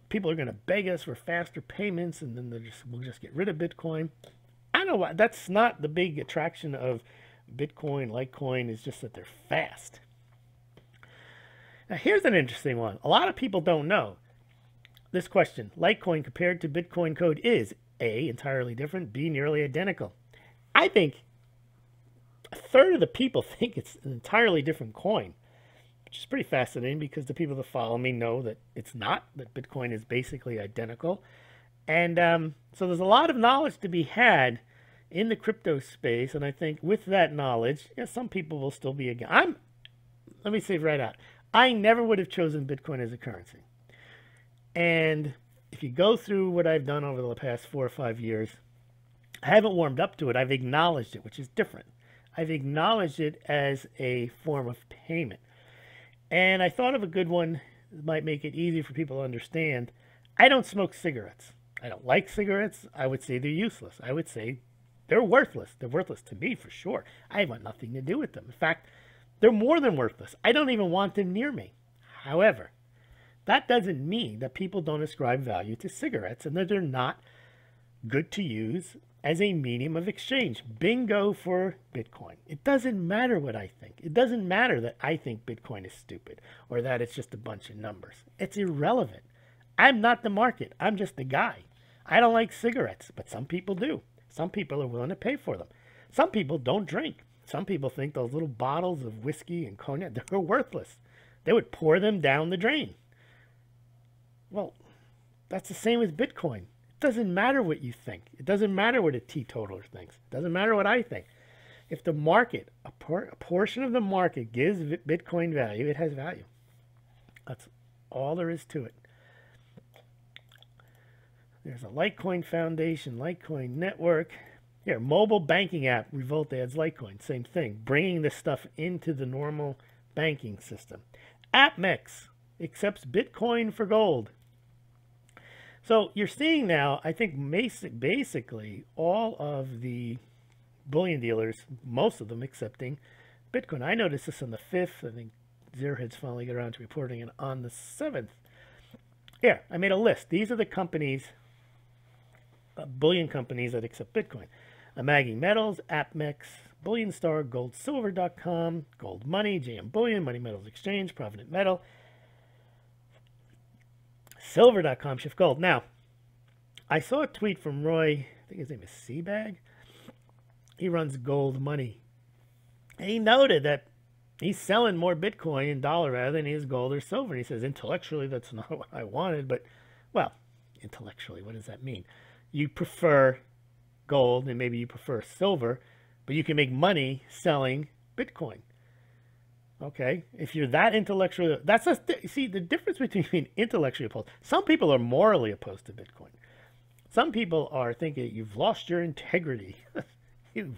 S1: People are going to beg us for faster payments, and then we'll just get rid of Bitcoin. I don't know why. That's not the big attraction of Bitcoin, Litecoin, is just that they're fast. Now, here's an interesting one. A lot of people don't know this question. Litecoin compared to Bitcoin code is A, entirely different, B, nearly identical. I think a third of the people think it's an entirely different coin, which is pretty fascinating because the people that follow me know that it's not, that Bitcoin is basically identical. And so there's a lot of knowledge to be had in the crypto space, and I think with that knowledge, some people will still be against. Let me say right out, I never would have chosen Bitcoin as a currency. And if you go through what I've done over the past 4 or 5 years, I haven't warmed up to it. I've acknowledged it, which is different. I've acknowledged it as a form of payment. And I thought of a good one that might make it easy for people to understand. I don't smoke cigarettes. I don't like cigarettes. I would say they're useless. I would say they're worthless. They're worthless to me for sure. I want nothing to do with them. In fact, they're more than worthless. I don't even want them near me. However, that doesn't mean that people don't ascribe value to cigarettes and that they're not good to use as a medium of exchange. Bingo for Bitcoin. It doesn't matter what I think. It doesn't matter that I think Bitcoin is stupid or that it's just a bunch of numbers. It's irrelevant. I'm not the market. I'm just the guy. I don't like cigarettes, but some people do. Some people are willing to pay for them. Some people don't drink. Some people think those little bottles of whiskey and cognac, they're worthless. They would pour them down the drain. Well, that's the same with Bitcoin. It doesn't matter what you think. It doesn't matter what a teetotaler thinks. It doesn't matter what I think. If the market, a portion of the market gives Bitcoin value, it has value. That's all there is to it. There's a Litecoin Foundation, Litecoin Network. Here, mobile banking app, Revolt adds Litecoin. Same thing, bringing this stuff into the normal banking system. AppMex accepts Bitcoin for gold. So you're seeing now, I think basically all of the bullion dealers, most of them accepting Bitcoin. I noticed this on the 5th. I think Zerhead's finally got around to reporting it on the 7th. Here, I made a list. These are the companies, bullion companies that accept Bitcoin. Amagi Metals, AppMex, Bullion Star, GoldSilver.com, Gold Money, JM Bullion, Money Metals Exchange, Provident Metal, Silver.com, Shift Gold. Now, I saw a tweet from Roy, I think his name is Seabag. He runs Gold Money. And he noted that he's selling more Bitcoin in dollar rather than he is gold or silver. And he says, intellectually, that's not what I wanted. But, well, intellectually, what does that mean? You prefer gold and maybe you prefer silver, but you can make money selling Bitcoin. Okay, if you're that intellectually, see the difference between intellectually opposed. Some people are morally opposed to Bitcoin. Some people are thinking you've lost your integrity. You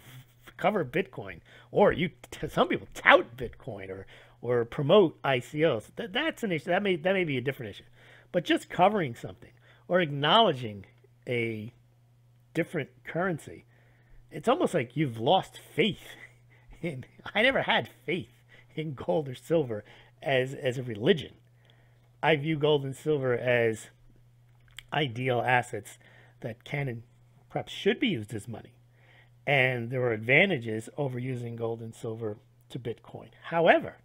S1: cover Bitcoin, or some people tout Bitcoin, or promote ICOs. That's an issue. That may be a different issue. But just covering something or acknowledging a different currency, it's almost like you've lost faith in. I never had faith in gold or silver as a religion. I view gold and silver as ideal assets that can and perhaps should be used as money. And there are advantages over using gold and silver to Bitcoin. However,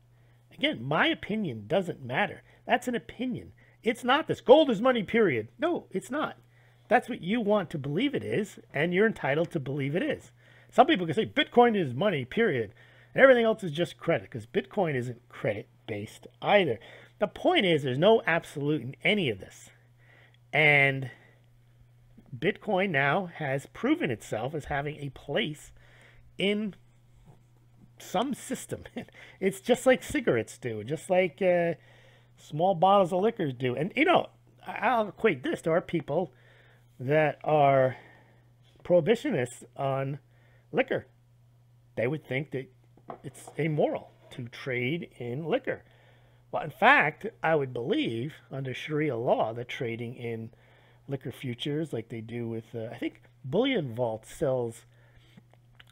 S1: again, my opinion doesn't matter. That's an opinion. It's not this. Gold is money, period. No, it's not. That's what you want to believe it is, and you're entitled to believe it is. Some people can say Bitcoin is money, period. And everything else is just credit, because Bitcoin isn't credit-based either. The point is there's no absolute in any of this. And Bitcoin now has proven itself as having a place in some system. It's just like cigarettes do, just like small bottles of liquors do. And, you know, I'll equate this. There are people that are prohibitionists on liquor. They would think that it's immoral to trade in liquor. Well, in fact, I would believe under Sharia law that trading in liquor futures like they do with, I think Bullion Vault sells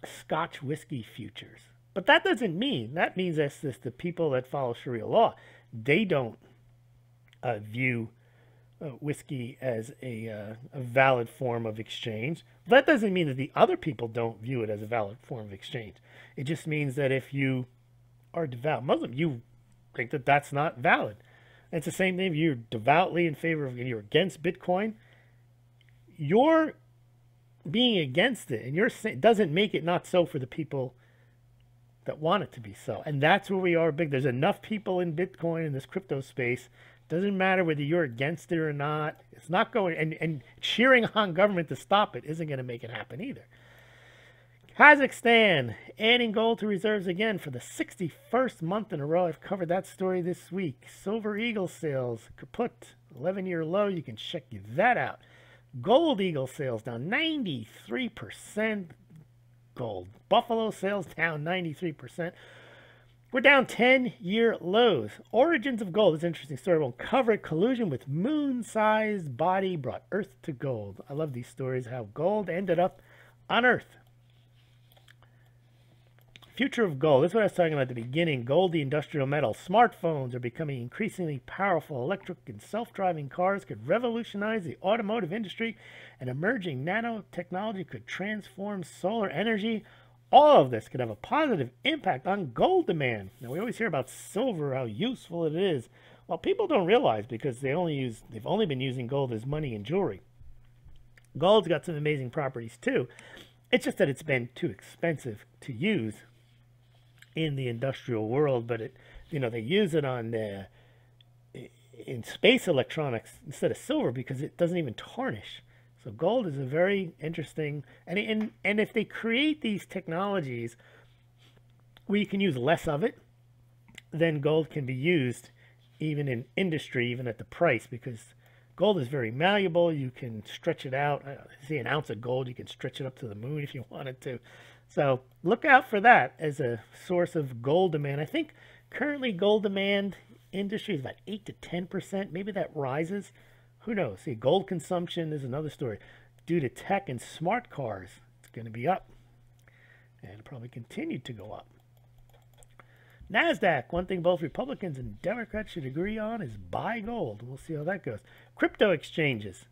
S1: Scotch whiskey futures. But that doesn't mean, that means that's just the people that follow Sharia law. They don't view whiskey as a valid form of exchange. That doesn't mean that the other people don't view it as a valid form of exchange. It just means that if you are devout Muslim, you think that that's not valid. And it's the same thing if you're devoutly in favor of, and you're against Bitcoin, you're being against it, and it doesn't make it not so for the people that want it to be so. And that's where we are big. There's enough people in Bitcoin, in this crypto space. Doesn't matter whether you're against it or not. It's not going, and cheering on government to stop it isn't going to make it happen either. Kazakhstan adding gold to reserves again for the 61st month in a row. I've covered that story this week. Silver Eagle sales kaput, 11-year low. You can check that out. Gold Eagle sales down 93%. Gold Buffalo sales down 93%. We're down 10-year lows. Origins of gold. It's an interesting story. We'll cover it. Collusion with moon-sized body brought Earth to gold. I love these stories, how gold ended up on Earth. Future of gold. This is what I was talking about at the beginning. Gold, the industrial metal. Smartphones are becoming increasingly powerful. Electric and self-driving cars could revolutionize the automotive industry, and emerging nanotechnology could transform solar energy. All of this could have a positive impact on gold demand. Now, we always hear about silver, how useful it is. Well, people don't realize because they've only been using gold as money and jewelry. Gold's got some amazing properties too. It's just that it's been too expensive to use in the industrial world, but they use it on in space electronics instead of silver because it doesn't even tarnish. So gold is a very interesting, and if they create these technologies where you can use less of it, then gold can be used even in industry, even at the price, because gold is very malleable. You can stretch it out. See, an ounce of gold, you can stretch it up to the moon if you wanted to. So look out for that as a source of gold demand. I think currently gold demand industry is about 8 to 10%. Maybe that rises. Who knows? See, gold consumption is another story. Due to tech and smart cars, it's going to be up. And it'll probably continue to go up. NASDAQ, one thing both Republicans and Democrats should agree on is buy gold. We'll see how that goes. Crypto exchanges.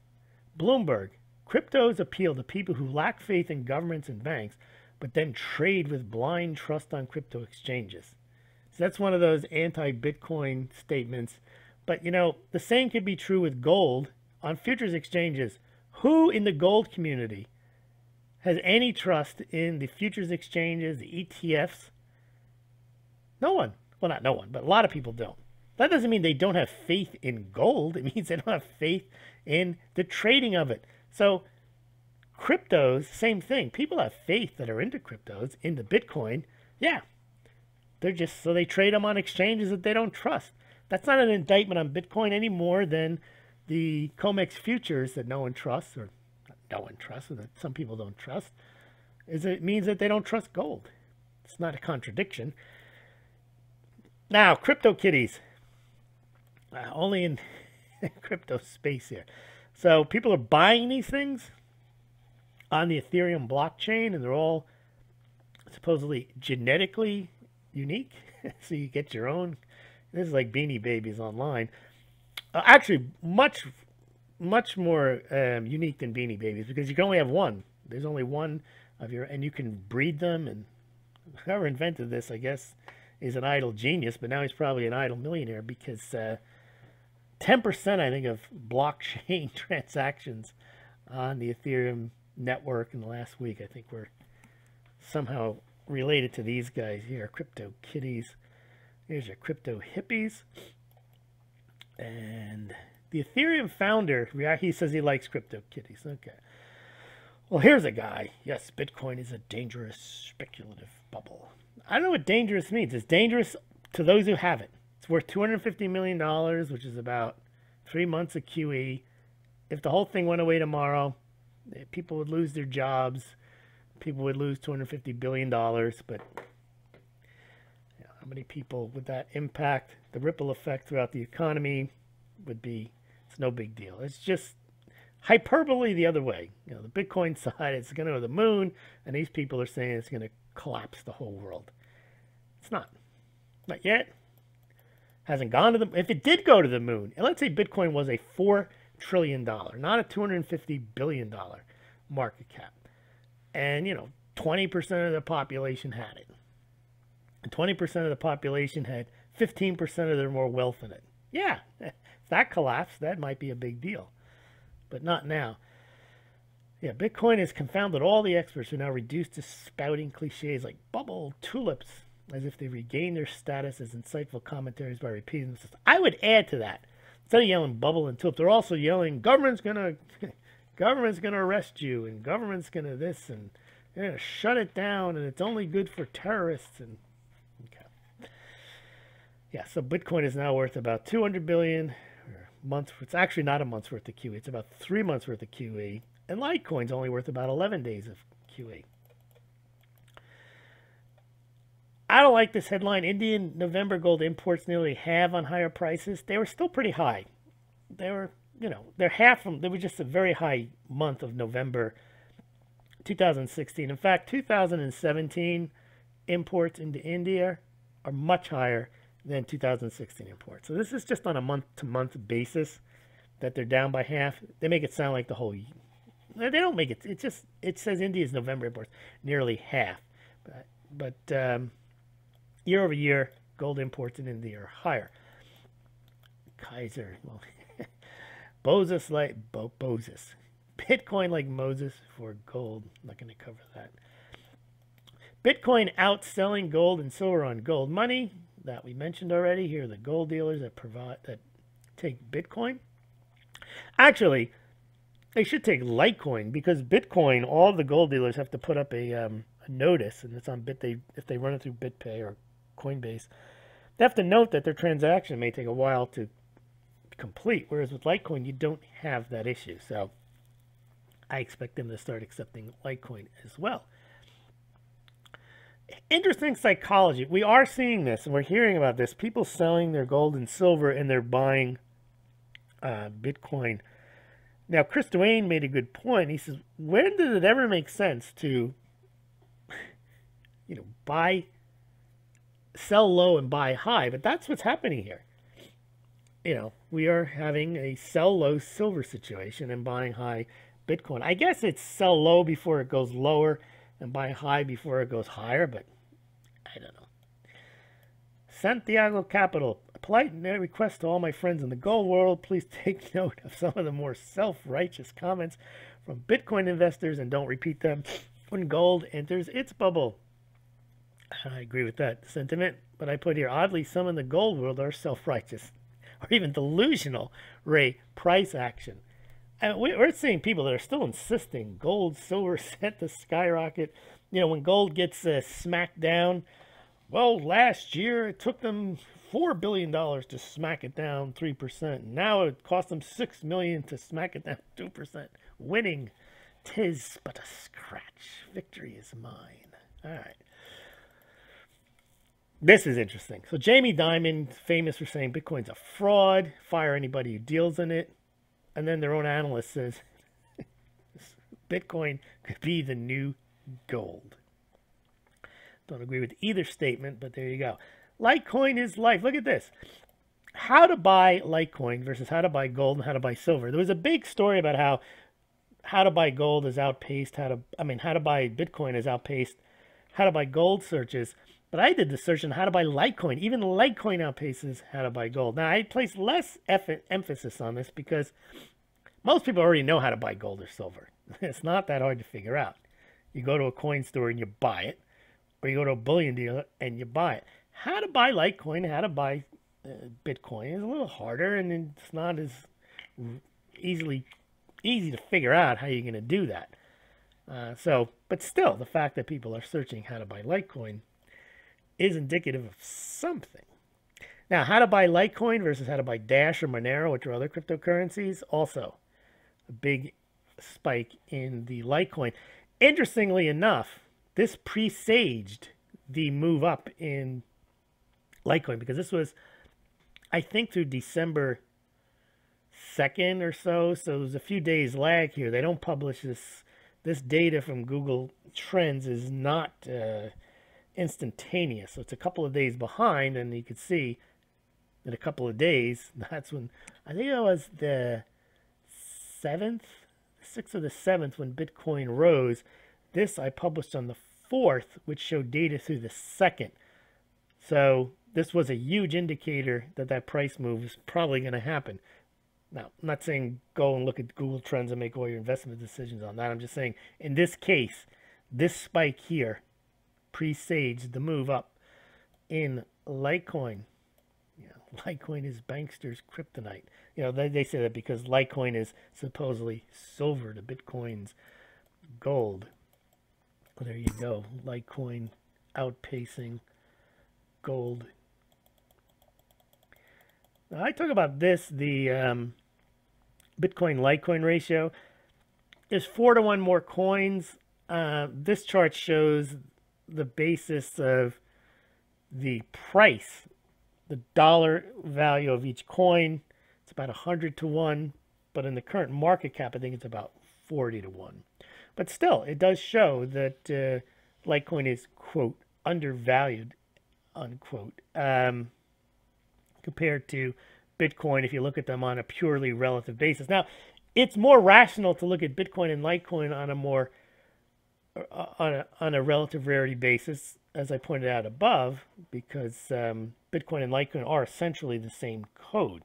S1: Bloomberg. Cryptos appeal to people who lack faith in governments and banks, but then trade with blind trust on crypto exchanges. So that's one of those anti-Bitcoin statements. But, the same could be true with gold on futures exchanges. Who in the gold community has any trust in the futures exchanges, the ETFs? No one. Well, not no one, but a lot of people don't. That doesn't mean they don't have faith in gold. It means they don't have faith in the trading of it. So cryptos, same thing. People have faith that are into cryptos, into Bitcoin. Yeah. So they trade them on exchanges that they don't trust. That's not an indictment on Bitcoin any more than the COMEX futures that no one trusts, or no one trusts, or that some people don't trust. It means that they don't trust gold. It's not a contradiction. Now, crypto kitties. Only in crypto space here. So people are buying these things on the Ethereum blockchain, and they're all supposedly genetically unique. So you get your own. This is like Beanie Babies online. Actually, much more unique than Beanie Babies, because you can only have one. There's only one of your, and you can breed them. And whoever invented this, I guess, is an idle genius, but now he's probably an idle millionaire, because 10%, I think, of blockchain transactions on the Ethereum network in the last week, I think, were somehow related to these guys here, crypto kitties. Here's your crypto hippies. And the Ethereum founder, he says he likes crypto kitties. Okay. Well, here's a guy. Yes, Bitcoin is a dangerous speculative bubble. I don't know what dangerous means. It's dangerous to those who have it. It's worth $250 million, which is about 3 months of QE. If the whole thing went away tomorrow, people would lose their jobs. People would lose $250 billion. But how many people would that impact? The ripple effect throughout the economy would be, it's no big deal. It's just hyperbole the other way. You know, the Bitcoin side, it's going to go to the moon, and these people are saying it's going to collapse the whole world. It's not. Not yet. Hasn't gone to the, if it did go to the moon, and let's say Bitcoin was a $4 trillion, not a $250 billion market cap, and, 20% of the population had it, and 20% of the population had 15% of their more wealth in it. Yeah, if that collapsed, that might be a big deal, but not now. Yeah, Bitcoin has confounded all the experts who are now reduced to spouting cliches like bubble, tulips, as if they regain their status as insightful commentaries by repeating themselves. I would add to that. Instead of yelling bubble and tulip, they're also yelling government's gonna arrest you, and government's gonna this, and they're gonna shut it down, and it's only good for terrorists. And okay, yeah. So Bitcoin is now worth about 200 billion a month. It's actually not a month's worth of QE. It's about 3 months worth of QE, and Litecoin's only worth about 11 days of QE. I don't like this headline. Indian November gold imports nearly halve on higher prices. They were still pretty high. They were, they're half from, they were just a very high month of November 2016. In fact, 2017 imports into India are much higher than 2016 imports. So this is just on a month-to-month basis that they're down by half. They make it sound like the whole, they don't make it, it says India's November imports nearly half. But year over year, gold imports in India are higher. Kaiser, well, Moses like Moses. Bitcoin like Moses for gold. I'm not going to cover that. Bitcoin outselling gold and silver on gold money that we mentioned already. Here are the gold dealers that take Bitcoin. Actually, they should take Litecoin, because Bitcoin, all the gold dealers have to put up a notice, and it's on if they run it through BitPay or Coinbase, they have to note that their transaction may take a while to complete, whereas with Litecoin you don't have that issue. So I expect them to start accepting Litecoin as well. Interesting psychology. We are seeing this, and we're hearing about this. People selling their gold and silver, and they're buying Bitcoin. Now, Chris Duane made a good point. He says, when did it ever make sense to sell low and buy high? But that's what's happening here. We are having a sell low silver situation and buying high Bitcoin. I guess it's sell low before it goes lower and buy high before it goes higher, but I don't know. Santiago Capital. A polite request to all my friends in the gold world. Please take note of some of the more self-righteous comments from Bitcoin investors and don't repeat them when gold enters its bubble. I agree with that sentiment, but I put here, oddly, some in the gold world are self-righteous or even delusional price action. And we're seeing people that are still insisting gold, silver set to skyrocket. When gold gets smacked down, well, last year it took them $4 billion to smack it down 3%. Now it cost them $6 million to smack it down 2%. Winning, 'tis but a scratch. Victory is mine. All right. This is interesting. So Jamie Dimon, famous for saying Bitcoin's a fraud, fire anybody who deals in it. And then their own analyst says Bitcoin could be the new gold. Don't agree with either statement, but there you go. Litecoin is life. Look at this. How to buy Litecoin versus how to buy gold and how to buy silver. There was a big story about how to buy gold is outpaced how to buy Bitcoin is outpaced how to buy gold searches. But I did the search on how to buy Litecoin. Even Litecoin outpaces how to buy gold. Now, I place less emphasis on this because most people already know how to buy gold or silver. It's not that hard to figure out. You go to a coin store and you buy it, or you go to a bullion dealer and you buy it. How to buy Litecoin, how to buy Bitcoin is a little harder, and it's not as easy to figure out how you're going to do that. But still, the fact that people are searching how to buy Litecoin is indicative of something. Now, how to buy Litecoin versus how to buy Dash or Monero, which are other cryptocurrencies, also a big spike in the Litecoin. Interestingly enough, this presaged the move up in Litecoin because this was, I think, through December 2nd or so. So there's a few days lag here. They don't publish this data from Google Trends is not instantaneous. So it's a couple of days behind, and you could see in a couple of days, that's when, I think it was the 7th, 6th or the 7th when Bitcoin rose. This I published on the 4th, which showed data through the 2nd. So this was a huge indicator that that price move is probably going to happen. Now, I'm not saying go and look at Google Trends and make all your investment decisions on that. I'm just saying, in this case, this spike here presaged the move up in Litecoin. You know, Litecoin is banksters' kryptonite. You know, they say that because Litecoin is supposedly silver to Bitcoin's gold. Well, there you go. Litecoin outpacing gold. Now, I talk about this, the Bitcoin Litecoin ratio. There's 4 to 1 more coins. This chart shows the basis of the price, the dollar value of each coin. It's about 100 to 1, but in the current market cap, I think it's about 40 to 1. But still, it does show that Litecoin is, quote, undervalued, unquote, compared to Bitcoin if you look at them on a purely relative basis. Now, it's more rational to look at Bitcoin and Litecoin on a more on a relative rarity basis, as I pointed out above, because Bitcoin and Litecoin are essentially the same code.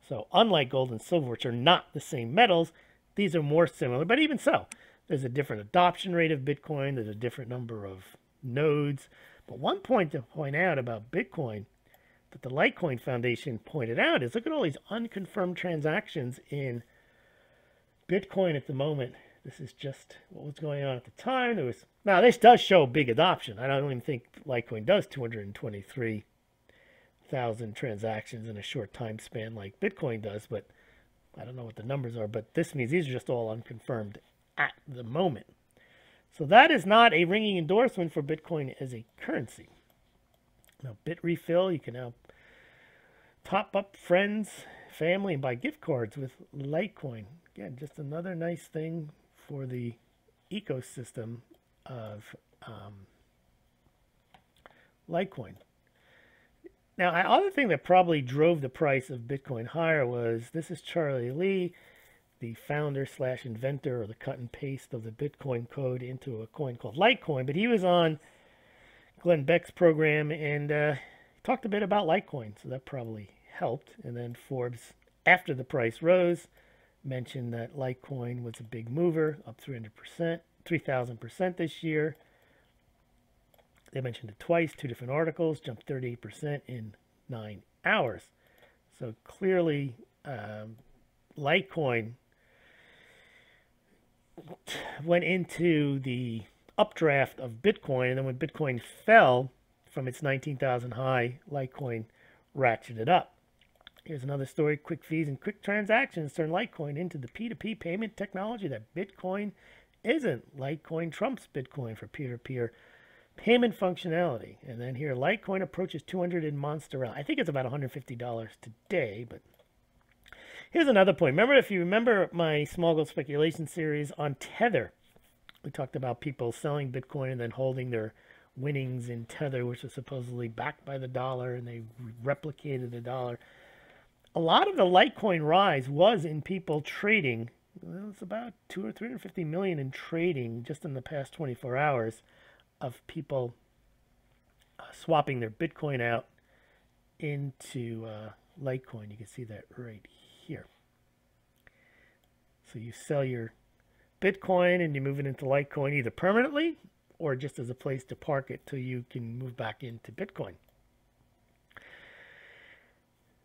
S1: So unlike gold and silver, which are not the same metals, these are more similar. But even so, there's a different adoption rate of Bitcoin. There's a different number of nodes. But one point to point out about Bitcoin that the Litecoin Foundation pointed out is look at all these unconfirmed transactions in Bitcoin at the moment. This is just what was going on at the time. Now, this does show big adoption. I don't even think Litecoin does 223,000 transactions in a short time span like Bitcoin does, but I don't know what the numbers are. But this means these are just all unconfirmed at the moment. So that is not a ringing endorsement for Bitcoin as a currency. Now, Bit Refill, you can now top up friends, family, and buy gift cards with Litecoin. Again, just another nice thing for the ecosystem of Litecoin. Now, other thing that probably drove the price of Bitcoin higher was, this is Charlie Lee, the founder / inventor, or the cut and paste of the Bitcoin code into a coin called Litecoin. But he was on Glenn Beck's program and talked a bit about Litecoin, so that probably helped. And then Forbes, after the price rose, mentioned that Litecoin was a big mover, up 3,000% this year. They mentioned it twice, 2 different articles, jumped 38% in 9 hours. So clearly, Litecoin went into the updraft of Bitcoin, and then when Bitcoin fell from its 19,000 high, Litecoin ratcheted up. Here's another story. Quick fees and quick transactions turn Litecoin into the P2P payment technology that Bitcoin isn't. Litecoin trumps Bitcoin for peer-to-peer Payment functionality. And then here, Litecoin approaches 200 in monster round. I think it's about $150 today, but here's another point. Remember, if you remember my Smaulgld speculation series on Tether, we talked about people selling Bitcoin and then holding their winnings in Tether, which was supposedly backed by the dollar, and they replicated the dollar. A lot of the Litecoin rise was in people trading. Well, it's about 200 or 350 million in trading just in the past 24 hours of people swapping their Bitcoin out into Litecoin. You can see that right here. So you sell your Bitcoin and you move it into Litecoin either permanently or just as a place to park it till you can move back into Bitcoin.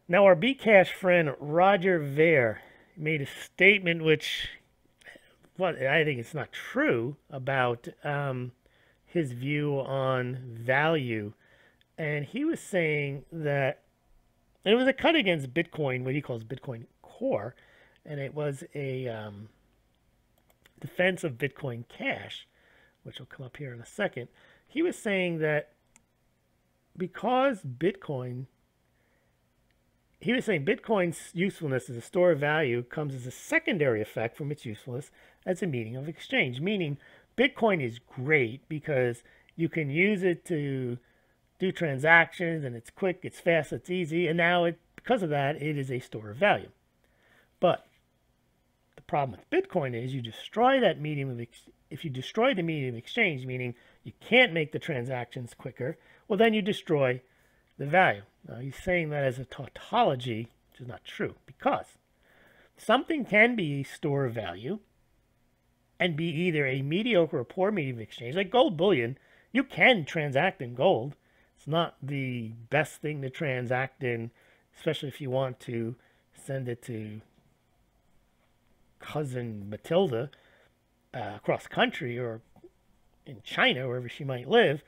S1: Now our Bcash friend Roger Ver made a statement which, well, I think it's not true about his view on value. And he was saying that it was a cut against Bitcoin, what he calls Bitcoin Core, and it was a defense of Bitcoin Cash, which will come up here in a second. He was saying that because Bitcoin's usefulness as a store of value comes as a secondary effect from its usefulness as a medium of exchange, meaning Bitcoin is great because you can use it to do transactions and it's quick, it's fast, it's easy, and now because of that, it is a store of value. But the problem with Bitcoin is you destroy that medium of if you destroy the medium of exchange, meaning you can't make the transactions quicker, well then you destroy the value. Now he's saying that as a tautology, which is not true, because something can be a store of value and be either a mediocre or poor medium of exchange. Like gold bullion, you can transact in gold. It's not the best thing to transact in, especially if you want to send it to cousin Matilda across country or in China, wherever she might live.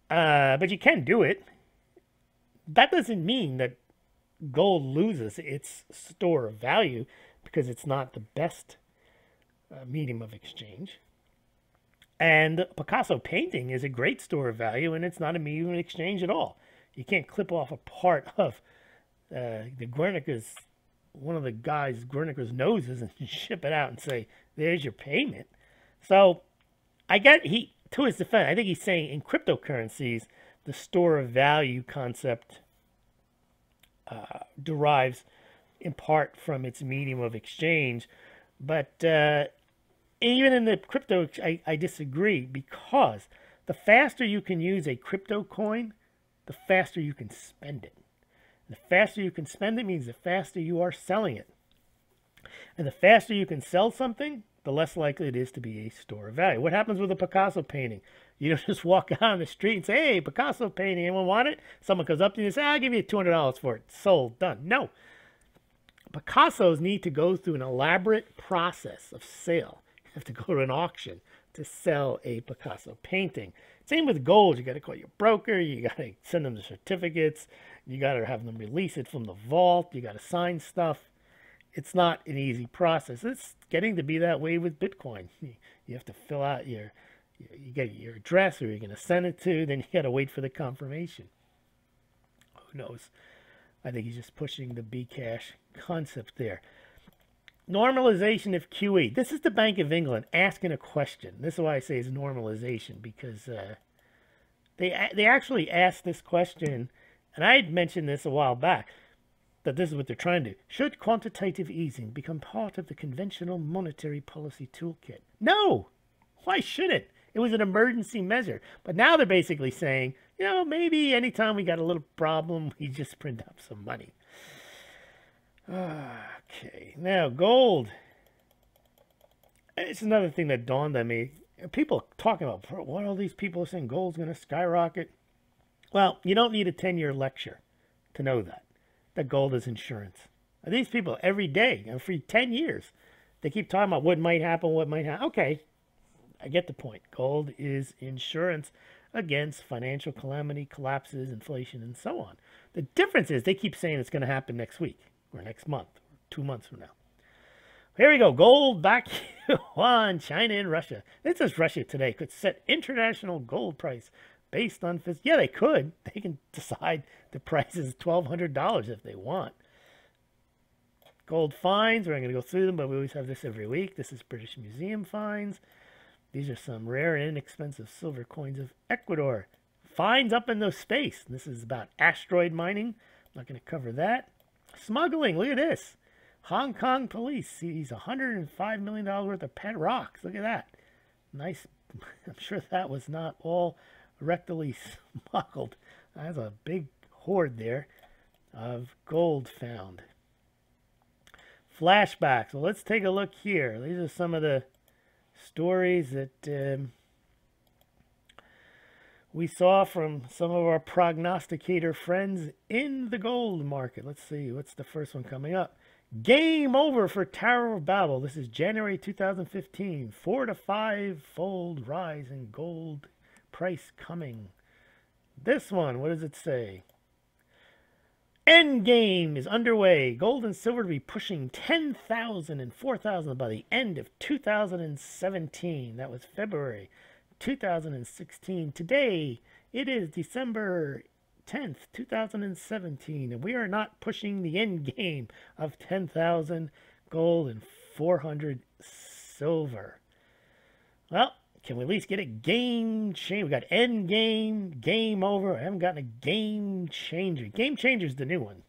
S1: But you can do it. That doesn't mean that gold loses its store of value because it's not the best medium of exchange. And Picasso painting is a great store of value, and it's not a medium of exchange at all. You can't clip off a part of the Guernica's, one of the guys' Guernica's noses and ship it out and say, there's your payment. So I get, to his defense, I think he's saying in cryptocurrencies, the store of value concept derives in part from its medium of exchange. But even in the crypto, I disagree, because the faster you can use a crypto coin, the faster you can spend it. And the faster you can spend it means the faster you are selling it. And the faster you can sell something, the less likely it is to be a store of value. What happens with a Picasso painting? You don't just walk out on the street and say, hey, Picasso painting, anyone want it? Someone comes up to you and says, I'll give you $200 for it. Sold, done. No. Picassos need to go through an elaborate process of sale. You have to go to an auction to sell a Picasso painting. Same with gold. You got to call your broker. You got to send them the certificates. You got to have them release it from the vault. You got to sign stuff. It's not an easy process. It's getting to be that way with Bitcoin. You have to fill out you get your address, who you're going to send it to. Then you got to wait for the confirmation. Who knows? I think he's just pushing the Bcash concept there. Normalization of QE. This is the Bank of England asking a question. This is why I say it's normalization, because they actually asked this question, and I had mentioned this a while back, that this is what they're trying to do. Should quantitative easing become part of the conventional monetary policy toolkit? No! Why should it? It was an emergency measure. But now they're basically saying, you know, maybe anytime we got a little problem, we just print up some money. Okay, now gold. It's another thing that dawned on me. People talking about, what all these people are saying gold's going to skyrocket. Well, you don't need a 10-year lecture to know that gold is insurance. These people every day, for 10 years, they keep talking about what might happen, what might happen. Okay, I get the point. Gold is insurance against financial calamity, collapses, inflation, and so on. The difference is they keep saying it's going to happen next week or next month, or 2 months from now. Here we go. Gold back on China and Russia. This is Russia today could set international gold price based on yeah, they could. They can decide the price is $1,200 if they want. Gold finds. We're not going to go through them, but we always have this every week. This is British Museum finds. These are some rare and inexpensive silver coins of Ecuador. Finds up in the space. This is about asteroid mining. I'm not going to cover that. Smuggling. Look at this. Hong Kong police sees $105 million worth of pet rocks. Look at that. Nice. I'm sure that was not all rectally smuggled. That's a big hoard there of gold found. Flashback. So let's take a look here. These are some of the stories that we saw from some of our prognosticator friends in the gold market. Let's see. What's the first one coming up? Game over for Tower of Babel. This is January 2015. 4 to 5-fold rise in gold price coming. This one, what does it say? End game is underway. Gold and silver to be pushing 10,000 and 4,000 by the end of 2017. That was February 2016. Today, it is December 10th, 2017, and we are not pushing the end game of 10,000 gold and 400 silver. Well, can we at least get a game change? We got end game, game over. I haven't gotten a game changer. Game changer is the new one.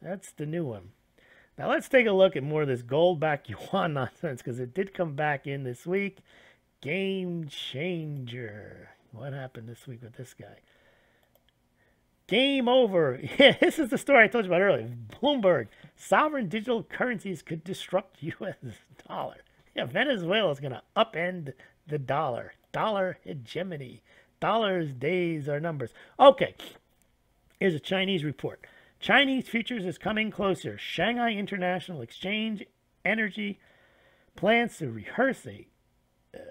S1: That's the new one. Now let's take a look at more of this gold back yuan nonsense, because it did come back in this week. Game changer. What happened this week with this guy? Game over. Yeah, this is the story I told you about earlier. Bloomberg. Sovereign digital currencies could disrupt U.S. dollar. Yeah, Venezuela is going to upend the dollar. Dollar hegemony. Dollar's days are numbers. Okay. Here's a Chinese report. Chinese futures is coming closer. Shanghai International Exchange Energy plans to rehearse a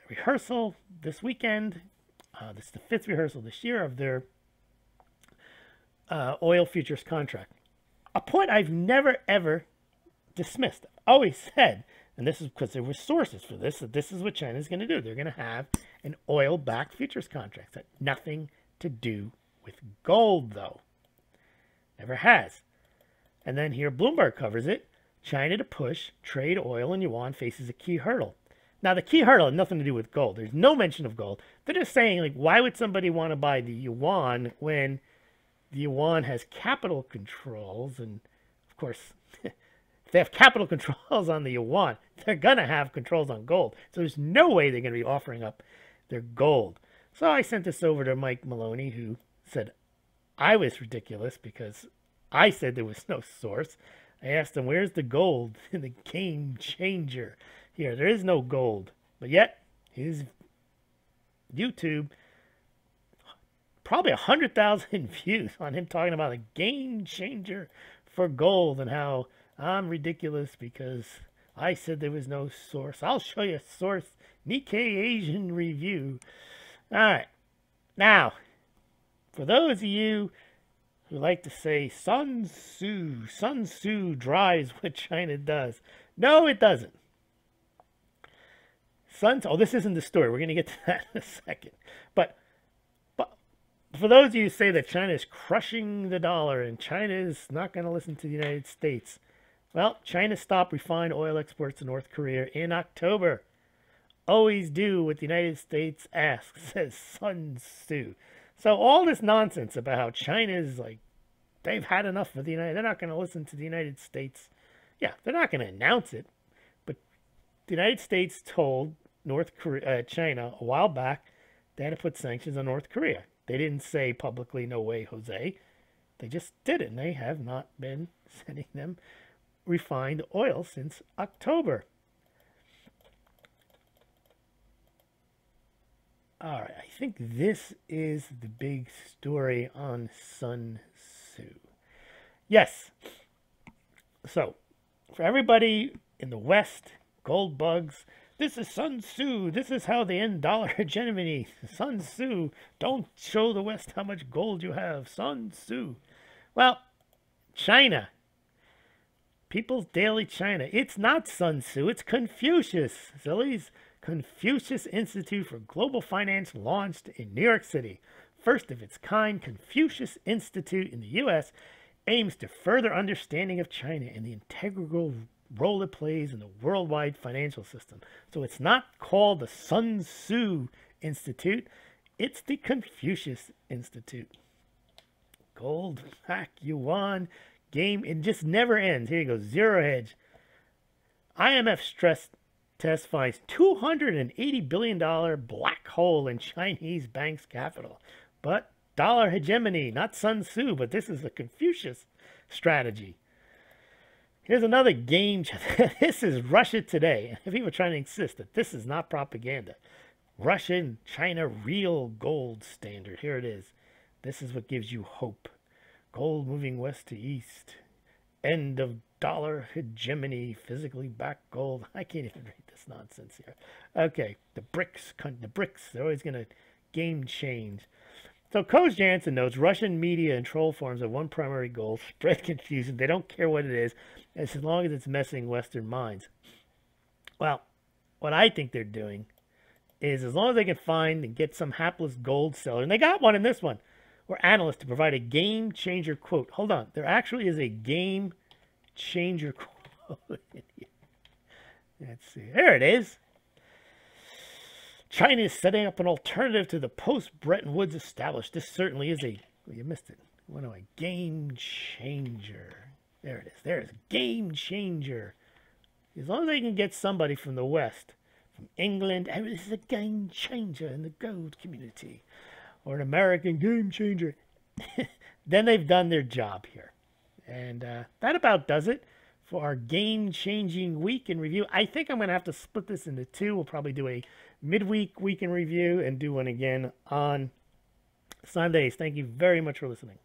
S1: rehearsal this weekend. This is the 5th rehearsal this year of their oil futures contract. A point I've never, ever dismissed. I've always said, and this is because there were sources for this, that this is what China's going to do. They're going to have an oil-backed futures contract. That nothing to do with gold, though. Never has. And then here Bloomberg covers it. China to push trade oil and yuan faces a key hurdle. Now, the key hurdle had nothing to do with gold. There's no mention of gold. They're just saying, like, why would somebody want to buy the yuan when the yuan has capital controls? And, of course, if they have capital controls on the yuan, they're going to have controls on gold. So there's no way they're going to be offering up their gold. So I sent this over to Mike Maloney, who said I was ridiculous because I said there was no source. I asked him, where's the gold in the game changer? Here, there is no gold. But yet, his YouTube, probably 100,000 views on him talking about a game changer for gold and how I'm ridiculous because I said there was no source. I'll show you a source. Nikkei Asian Review. All right. Now, for those of you who like to say Sun Tzu drives what China does. No, it doesn't. Oh, this isn't the story. We're going to get to that in a second. But for those of you who say that China is crushing the dollar and China is not going to listen to the United States, well, China stopped refined oil exports to North Korea in October. Always do what the United States asks, says Sun Tzu. So all this nonsense about how China is like, they've had enough of the United States. They're not going to listen to the United States. Yeah, they're not going to announce it. But the United States told China a while back they had to put sanctions on North Korea. They didn't say publicly, no way, Jose. They just did it, and they have not been sending them refined oil since October. All right, I think this is the big story on Sun Tzu. Yes. So, for everybody in the West, gold bugs, this is Sun Tzu. This is how they end dollar hegemony. Sun Tzu. Don't show the West how much gold you have. Sun Tzu. Well, China. People's Daily China. It's not Sun Tzu, it's Confucius. Sillies. Confucius Institute for Global Finance launched in New York City. First of its kind, Confucius Institute in the U.S. aims to further understanding of China and the integral role it plays in the worldwide financial system. So it's not called the Sun Tzu Institute, it's the Confucius Institute. Gold, back, yuan, game, it just never ends. Here you go, zero hedge. IMF stress test finds $280 billion black hole in Chinese bank's capital. But dollar hegemony, not Sun Tzu, but this is the Confucius strategy. Here's another game. This is Russia Today. People are trying to insist that this is not propaganda. Russia and China real gold standard. Here it is. This is what gives you hope. Gold moving west to east. End of dollar hegemony. Physically backed gold. I can't even read this nonsense here. Okay, the BRICS. They're always going to game change. So Coach Jansen notes Russian media and troll forums have one primary goal: spread confusion. They don't care what it is, as long as it's messing Western minds. Well, what I think they're doing is, as long as they can find and get some hapless gold seller, and they got one in this one, or analyst to provide a game changer quote. Hold on, there actually is a game changer quote in here. Let's see, there it is. China is setting up an alternative to the post-Bretton Woods established. This certainly is a, well, you missed it. What a game changer. There it is. There it is. Game changer. As long as they can get somebody from the West, from England, oh, this is a game changer in the gold community, or an American game changer, then they've done their job here. And that about does it for our game-changing week in review. I think I'm going to have to split this into two. We'll probably do a midweek week in review and do one again on Sundays. Thank you very much for listening.